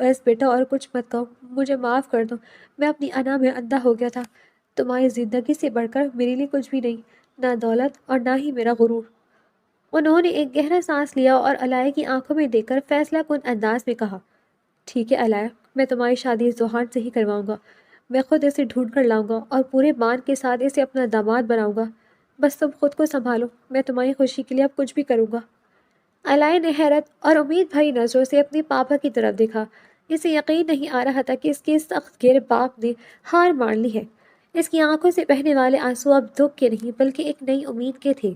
بس بیٹا اور کچھ مت کہو، مجھے معاف کر دو، میں اپنی انا میں اندھا ہو گیا تھا۔ تمہاری زندگی سے بڑھ کر میرے لیے کچھ بھی نہیں، نہ دولت اور نہ ہی میرا غرور۔ انہوں نے ایک گہرا سانس لیا اور علائی کی آنکھوں میں دیکھ کر فیصلہ کن انداز میں کہا، ٹھیک ہے علائی، میں تمہاری شادی زوہان سے ہی کرواؤں گا، میں خود اسے ڈھونڈ کر لاؤں گا اور پورے مان کے ساتھ اسے اپنا داماد بناؤں گا، بس تم خود کو سنبھالو، میں تمہاری خوشی کے لیے اب کچھ بھی کروں گا۔ علائی نے حیرت اور امید بھری نظروں سے اپنے پاپا کی طرف دیکھا۔ اسے یقین نہیں آ رہا تھا کہ اس کے سخت گیر باپ نے ہار مان لی ہے۔ اس کی آنکھوں سے بہنے والے آنسو اب دکھ کے نہیں بلکہ ایک نئی امید کے تھے۔